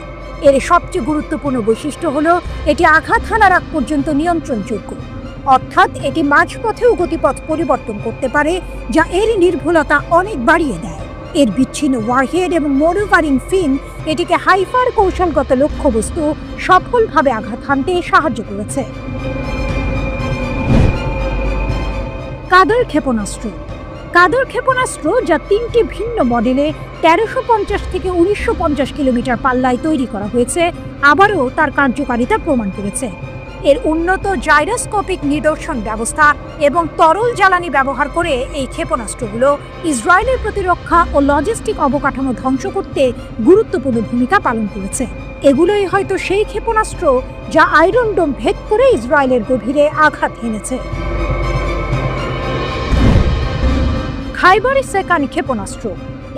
এর সবচেয়ে গুরুত্বপূর্ণ বৈশিষ্ট্য হলো এটি আঘাত হানার আগ পর্যন্ত নিয়ন্ত্রণযোগ্য, অর্থাৎ এটি মাঝপথেও গতিপথ পরিবর্তন করতে পারে, যা এর নির্ভুলতা অনেক বাড়িয়ে দেয়। এর বিচ্ছিন্ন ওয়ারহেড এবং ম্যানুভারিং ফিন এটিকে হাইফার কৌশলগত লক্ষ্যবস্তু সফলভাবে আঘাত হানতে সাহায্য করেছে। কাদর ক্ষেপণাস্ত্র। কাদর ক্ষেপণাস্ত্র, যা 3টি ভিন্ন মডেলে 1350 থেকে 1950 কিলোমিটার পাল্লায় তৈরি করা হয়েছে, আবারও তার কার্যকারিতা প্রমাণ করেছে। এর উন্নত জাইরোস্কোপিক নিদর্শন ব্যবস্থা এবং তরল জ্বালানি ব্যবহার করে এই ক্ষেপণাস্ত্রগুলো ইসরায়েলের প্রতিরক্ষা ও লজিস্টিক অবকাঠামো ধ্বংস করতে গুরুত্বপূর্ণ ভূমিকা পালন করেছে। এগুলোই হয়তো সেই ক্ষেপণাস্ত্র যা আয়রন ডোম ভেদ করে ইসরায়েলের গভীরে আঘাত হেনেছে। খাইবার সেকান ক্ষেপণাস্ত্র।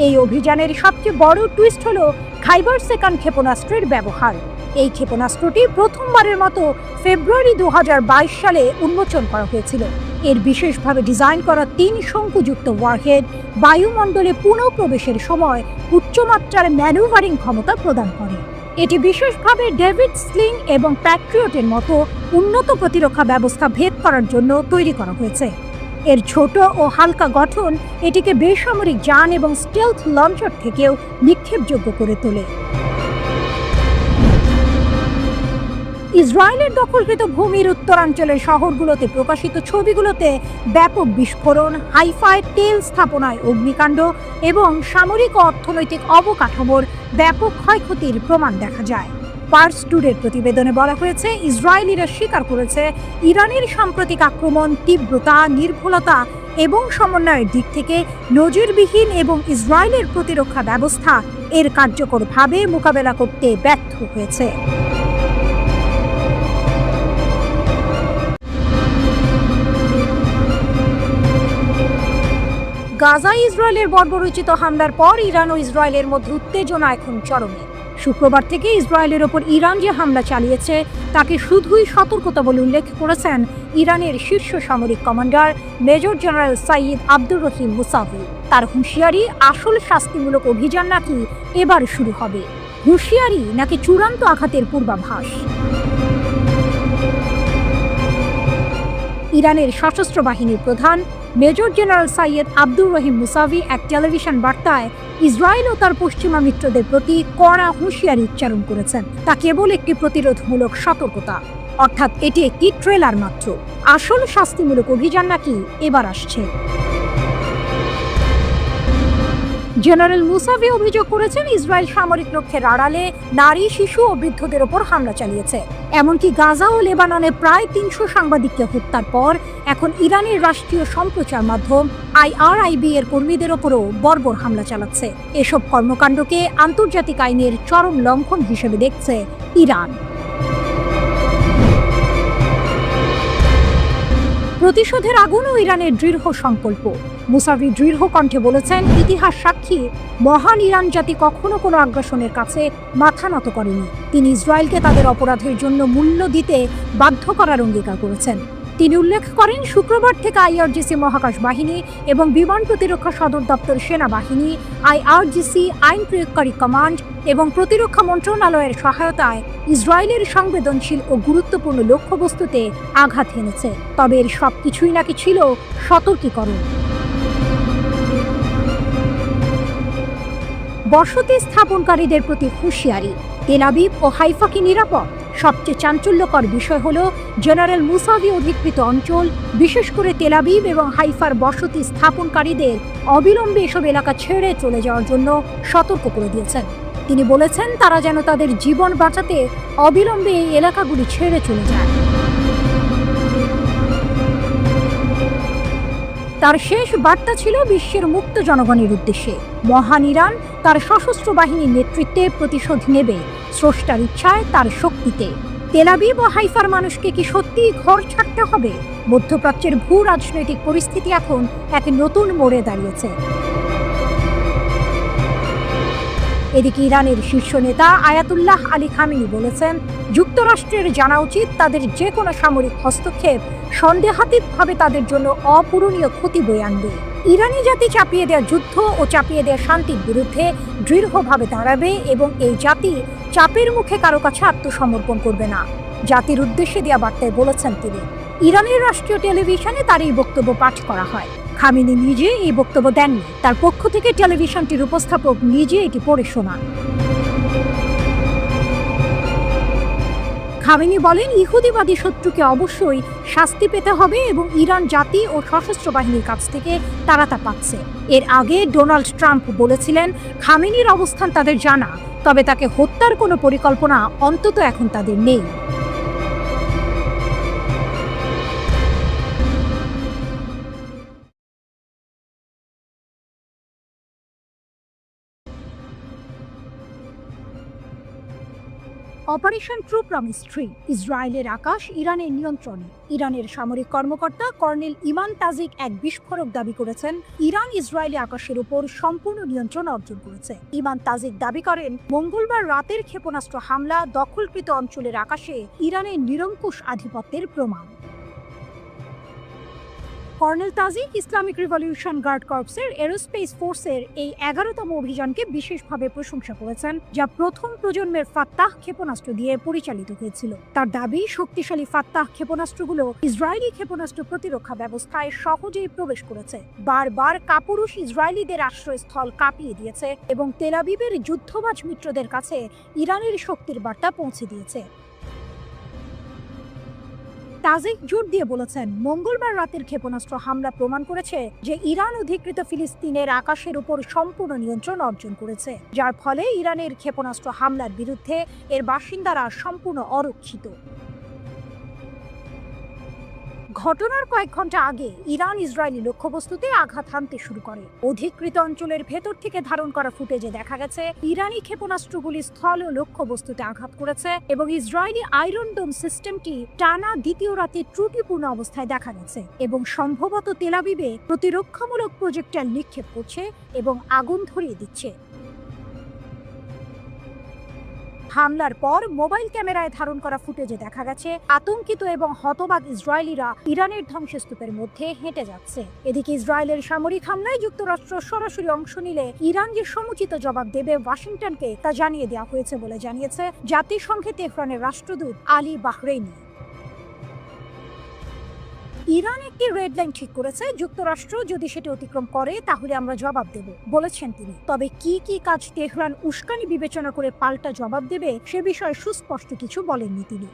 এই অভিযানের সবচেয়ে বড় টুইস্ট হলো খাইবার সেকান ক্ষেপণাস্ত্রের ব্যবহার। এই ক্ষেপণাস্ত্রটি প্রথমবারের মতো ফেব্রুয়ারি 2022 সালে উন্মোচন করা হয়েছিল। এর বিশেষভাবে ডিজাইন করা 3 শঙ্কুযুক্ত ওয়ারহেড বায়ুমণ্ডলে পুনঃপ্রবেশের সময় উচ্চমাত্রার ম্যানুভারিং ক্ষমতা প্রদান করে। এটি বিশেষভাবে ডেভিড স্লিং এবং প্যাট্রিয়টের মতো উন্নত প্রতিরক্ষা ব্যবস্থা ভেদ করার জন্য তৈরি করা হয়েছে। এর ছোট ও হালকা গঠন এটিকে বেসামরিক যান এবং স্টেলথ লঞ্চার থেকেও নিক্ষেপযোগ্য করে তোলে। ইসরায়েলের দখলকৃত ভূমির উত্তরাঞ্চলের শহরগুলোতে প্রকাশিত ছবিগুলোতে ব্যাপক বিস্ফোরণ, হাইফাই তেল স্থাপনায় অগ্নিকাণ্ড এবং সামরিক ও অর্থনৈতিক অবকাঠামোর ব্যাপক ক্ষয়ক্ষতির প্রমাণ দেখা যায়। পার্স টুডের প্রতিবেদনে বলা হয়েছে, ইসরায়েলিরা স্বীকার করেছে ইরানের সাম্প্রতিক আক্রমণ তীব্রতা, নির্ভুলতা এবং সমন্বয়ের দিক থেকে নজিরবিহীন এবং ইসরায়েলের প্রতিরক্ষা ব্যবস্থা এর কার্যকরভাবে মোকাবেলা করতে ব্যর্থ হয়েছে। গাজায় ইসরায়েলের বর্বরোচিত হামলার পর ইরান ও ইসরায়েলের মধ্যে উত্তেজনা এখন চরমে। শুক্রবার থেকে ইসরায়েলের ওপর ইরান যে হামলা চালিয়েছে তাকে শুধুই সতর্কতা বলে উল্লেখ করেছেন ইরানের শীর্ষ সামরিক কমান্ডার মেজর জেনারেল সাইয়দ আব্দুর রহিম মুসাভি। তার হুঁশিয়ারি, আসল শাস্তিমূলক অভিযান নাকি এবার শুরু হবে। হুঁশিয়ারি নাকি চূড়ান্ত আঘাতের পূর্বাভাস? ইরানের সশস্ত্র বাহিনীর প্রধান মেজর জেনারেল সাইয়দ আব্দুর রহিম মুসাভি এক টেলিভিশন বার্তায় ইসরায়েল ও তার পশ্চিমা মিত্রদের প্রতি কড়া হুঁশিয়ারি উচ্চারণ করেছেন। তা কেবল একটি প্রতিরোধমূলক সতর্কতা, অর্থাৎ এটি একটি ট্রেলার মাত্র। আসল শাস্তিমূলক অভিযান নাকি এবার আসছে। জেনারেল মুসাভি অভিযোগ করেছেন, ইসরায়েল সামরিক লক্ষ্যের আড়ালে নারী, শিশু ও বৃদ্ধদের ওপর হামলা চালিয়েছে। এমনকি গাজা ও লেবাননে প্রায় 300 সাংবাদিককে হত্যার পর এখন ইরানের রাষ্ট্রীয় সম্প্রচার মাধ্যম IRIB এর কর্মীদের ওপরও বর্বর হামলা চালাচ্ছে। এসব কর্মকাণ্ডকে আন্তর্জাতিক আইনের চরম লঙ্ঘন হিসেবে দেখছে ইরান। প্রতিশোধের আগুনও ইরানের দৃঢ় সংকল্প। মুসাভি দৃঢ় কণ্ঠে বলেছেন, ইতিহাস সাক্ষী, মহান ইরান জাতি কখনো কোনো আগ্রাসনের কাছে মাথা নত করেনি। তিনি ইসরায়েলকে তাদের অপরাধের জন্য মূল্য দিতে বাধ্য করার অঙ্গীকার করেছেন। তিনি উল্লেখ করেন, শুক্রবার থেকে IRGC মহাকাশ বাহিনী এবং বিমান প্রতিরক্ষা সদর দপ্তর সেনাবাহিনী, IRGC আইন প্রয়োগকারী কমান্ড এবং প্রতিরক্ষা মন্ত্রণালয়ের সহায়তায় ইসরায়েলের সংবেদনশীল ও গুরুত্বপূর্ণ লক্ষ্যবস্তুতে আঘাত হেনেছে। তবে এর সবকিছুই নাকি ছিল সতর্কীকরণ। বসতি স্থাপনকারীদের প্রতি হুঁশিয়ারি, তেল আবিব ও হাইফা কি নিরাপদ? সবচেয়ে চাঞ্চল্যকর বিষয় হলো জেনারেল মুসাভি অধিকৃত অঞ্চল, বিশেষ করে তেল আবিব এবং হাইফার বসতি স্থাপনকারীদের অবিলম্বে এসব এলাকা ছেড়ে চলে যাওয়ার জন্য সতর্ক করে দিয়েছেন। তিনি বলেছেন তারা যেন তাদের জীবন বাঁচাতে অবিলম্বে এই এলাকাগুলি ছেড়ে চলে যায়। তার শেষ বার্তা ছিল বিশ্বের মুক্ত জনগণের উদ্দেশ্যে। মহান ইরান তার সশস্ত্র বাহিনীর নেতৃত্বে প্রতিশোধ নেবে, স্রষ্টার ইচ্ছায়, তার শক্তিতে। তেল আবিব ও হাইফার মানুষকে কি সত্যিই ঘর ছাড়তে হবে? মধ্যপ্রাচ্যের ভূ রাজনৈতিক পরিস্থিতি এখন এক নতুন মোড়ে দাঁড়িয়েছে। এদিকে ইরানের শীর্ষ নেতা আয়াতুল্লাহ আলী খামেনি বলেছেন, যুক্তরাষ্ট্রের জানা উচিত তাদের যে কোনো সামরিক হস্তক্ষেপ সন্দেহাতীতভাবে তাদের জন্য অপূরণীয় ক্ষতি বয়ে আনবে। ইরানি জাতি চাপিয়ে দেওয়া যুদ্ধ ও চাপিয়ে দেওয়া শান্তির বিরুদ্ধে দৃঢ়ভাবে দাঁড়াবে এবং এই জাতি চাপের মুখে কারো কাছে আত্মসমর্পণ করবে না, জাতির উদ্দেশ্যে দেওয়া বার্তায় বলেছেন তিনি। ইরানের রাষ্ট্রীয় টেলিভিশনে তার এই বক্তব্য পাঠ করা হয়। খামেনি নিজে এই বক্তব্য দেননি, তার পক্ষ থেকে টেলিভিশনটির উপস্থাপক নিজে এটি পড়ে শোনান। খামেনি বলেন, ইহুদিবাদী শত্রুকে অবশ্যই শাস্তি পেতে হবে এবং ইরান জাতি ও সশস্ত্র বাহিনীর কাছ থেকে তারা তা পাচ্ছে। এর আগে ডোনাল্ড ট্রাম্প বলেছিলেন, খামেনির অবস্থান তাদের জানা, তবে তাকে হত্যার কোনো পরিকল্পনা অন্তত এখন তাদের নেই। অপারেশন ট্রু প্রমিস 3, ইসরায়েলের আকাশ ইরানের নিয়ন্ত্রণে। ইরানের সামরিক কর্মকর্তা কর্নেল ইমান তাজিক এক বিস্ফোরক দাবি করেছেন, ইরান ইসরায়েলি আকাশের উপর সম্পূর্ণ নিয়ন্ত্রণ অর্জন করেছে। ইমান তাজিক দাবি করেন, মঙ্গলবার রাতের ক্ষেপণাস্ত্র হামলা দখলকৃত অঞ্চলের আকাশে ইরানের নিরঙ্কুশ আধিপত্যের প্রমাণ। Colonel Tajik Islamic revolution guard কর্পসের এরোস্পেস ফোর্সের এই 11তম অভিযানকে বিশেষভাবে প্রশংসা করেছেন, যা প্রথম প্রজন্মের ফাত্তাহ ক্ষেপণাস্ত্র দিয়ে পরিচালিত হয়েছিল। তার দাবি, শক্তিশালী ফাত্তাহ ক্ষেপণাস্ত্রগুলো ইসরায়েলি ক্ষেপণাস্ত্র প্রতিরক্ষা ব্যবস্থায় সহজেই প্রবেশ করেছে, বারবার কাপুরুষ ইসরায়েলিদের আশ্রয়স্থল কাঁপিয়ে দিয়েছে এবং তেল আবিবের যুদ্ধবাজ মিত্রদের কাছে ইরানের শক্তির বার্তা পৌঁছে দিয়েছে। তাজিক জোর দিয়ে বলেছেন, মঙ্গলবার রাতের ক্ষেপণাস্ত্র হামলা প্রমাণ করেছে যে ইরান অধিকৃত ফিলিস্তিনের আকাশের উপর সম্পূর্ণ নিয়ন্ত্রণ অর্জন করেছে, যার ফলে ইরানের ক্ষেপণাস্ত্র হামলার বিরুদ্ধে এর বাসিন্দারা সম্পূর্ণ অরক্ষিত। ঘটনার কয়েক ঘন্টা আগে ইরান ইসরায়েলি লক্ষ্যবস্তুতে আঘাত হানতে শুরু করে। অধিকৃত অঞ্চলের ভেতর থেকে ধারণ করা ফুটেজে দেখা গেছে ইরানি ক্ষেপণাস্ত্রগুলি স্থল ও লক্ষ্যবস্তুতে আঘাত করেছে এবং ইসরায়েলি আয়রন ডোম সিস্টেমটি টানা দ্বিতীয় রাতে ত্রুটিপূর্ণ অবস্থায় দেখা গেছে এবং সম্ভবত তেল আবিবে প্রতিরক্ষামূলক প্রজেক্টাইল নিক্ষেপ করছে এবং আগুন ধরিয়ে দিচ্ছে। হামলার পর মোবাইল ক্যামেরায় ধারণ করা ফুটেজে দেখা গেছে আতঙ্কিত এবং হতবাক ইসরায়েলিরা ইরানের ধ্বংসস্তূপের মধ্যে হেঁটে যাচ্ছে। এদিকে ইসরায়েলের সামরিক হামলায় যুক্তরাষ্ট্র সরাসরি অংশ নিলে ইরান যে সমুচিত জবাব দেবে ওয়াশিংটনকে তা জানিয়ে দেওয়া হয়েছে বলে জানিয়েছে জাতিসংঘে তেহরানের রাষ্ট্রদূত আলী বাহরেইনি। ইরান একটি রেড লাইন ঠিক করেছে, যুক্তরাষ্ট্র যদি সেটি অতিক্রম করে তাহলে আমরা জবাব দেব বলেছেন তিনি। তবে কি কি কাজ তেহরান উস্কানি বিবেচনা করে পাল্টা জবাব দেবে সে বিষয়ে সুস্পষ্ট কিছু বলেননি তিনি।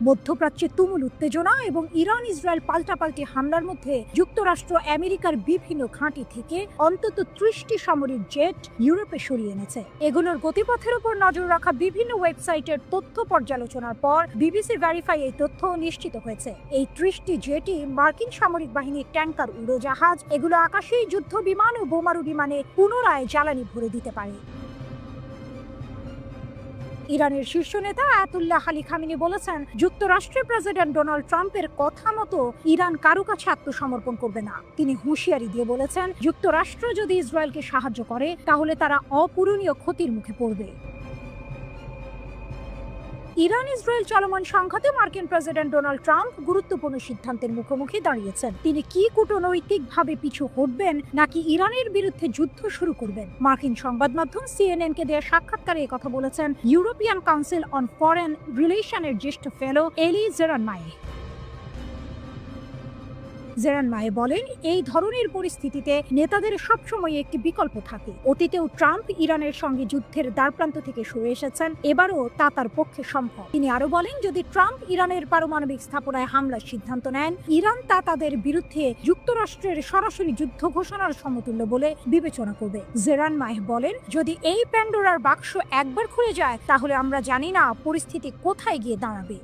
মধ্যপ্রাচ্যে তুমুল উত্তেজনা এবং ইরান ইসরায়েল পাল্টাপাল্টি হামলার মধ্যে যুক্তরাষ্ট্র আমেরিকার বিভিন্ন ঘাঁটি থেকে অন্তত 30টি সামরিক জেট ইউরোপে সরিয়ে এনেছে। এগুলোর গতিপথের উপর নজর রাখা বিভিন্ন ওয়েবসাইটের তথ্য পর্যালোচনার পর বিবিসি ভেরিফাই এই তথ্য নিশ্চিত হয়েছে। এই 30টি জেটই মার্কিন সামরিক বাহিনীর ট্যাঙ্কার, উড়োজাহাজ, এগুলো আকাশেই যুদ্ধ বিমান ও বোমারু বিমানে পুনরায় জ্বালানি ভরে দিতে পারে। ইরানের শীর্ষ নেতা আয়াতুল্লাহ আলী খামেনি বলেছেন, যুক্তরাষ্ট্রের প্রেসিডেন্ট ডোনাল্ড ট্রাম্পের কথা মতো ইরান কারো কাছে আত্মসমর্পণ করবে না। তিনি হুঁশিয়ারি দিয়ে বলেছেন, যুক্তরাষ্ট্র যদি ইসরায়েলকে সাহায্য করে তাহলে তারা অপূরণীয় ক্ষতির মুখে পড়বে। ইরান ইসরায়েল চলমান সংঘাতে মার্কিন প্রেসিডেন্ট ডোনাল্ড ট্রাম্প গুরুত্বপূর্ণ সিদ্ধান্তের মুখোমুখি দাঁড়িয়েছেন। তিনি কি কূটনৈতিকভাবে পিছু হটবেন নাকি ইরানের বিরুদ্ধে যুদ্ধ শুরু করবেন? মার্কিন সংবাদ মাধ্যম সিএনএন-কে দেওয়া সাক্ষাৎকারে কথা বলেছেন ইউরোপিয়ান কাউন্সিল অন ফরেন রিলেশনের জ্যেষ্ঠ ফেলো এলি জেরানমায়ে। জেরান মায়ে বলেন, এই ধরনের পরিস্থিতিতে নেতাদের সবসময় একটি বিকল্প থাকে। অতীতেও ট্রাম্প ইরানের সঙ্গে যুদ্ধের দ্বারপ্রান্ত থেকে সরে এসেছেন, এবারও তা তার পক্ষে সম্ভব। তিনি আরো বলেন, যদি ট্রাম্প ইরানের পারমাণবিক স্থাপনায় হামলার সিদ্ধান্ত নেন, ইরান তা তাদের বিরুদ্ধে যুক্তরাষ্ট্রের সরাসরি যুদ্ধ ঘোষণার সমতুল্য বলে বিবেচনা করবে। জেরান মাহ বলেন, যদি এই প্যান্ডোরার বাক্স একবার খুলে যায়, তাহলে আমরা জানি না পরিস্থিতি কোথায় গিয়ে দাঁড়াবে।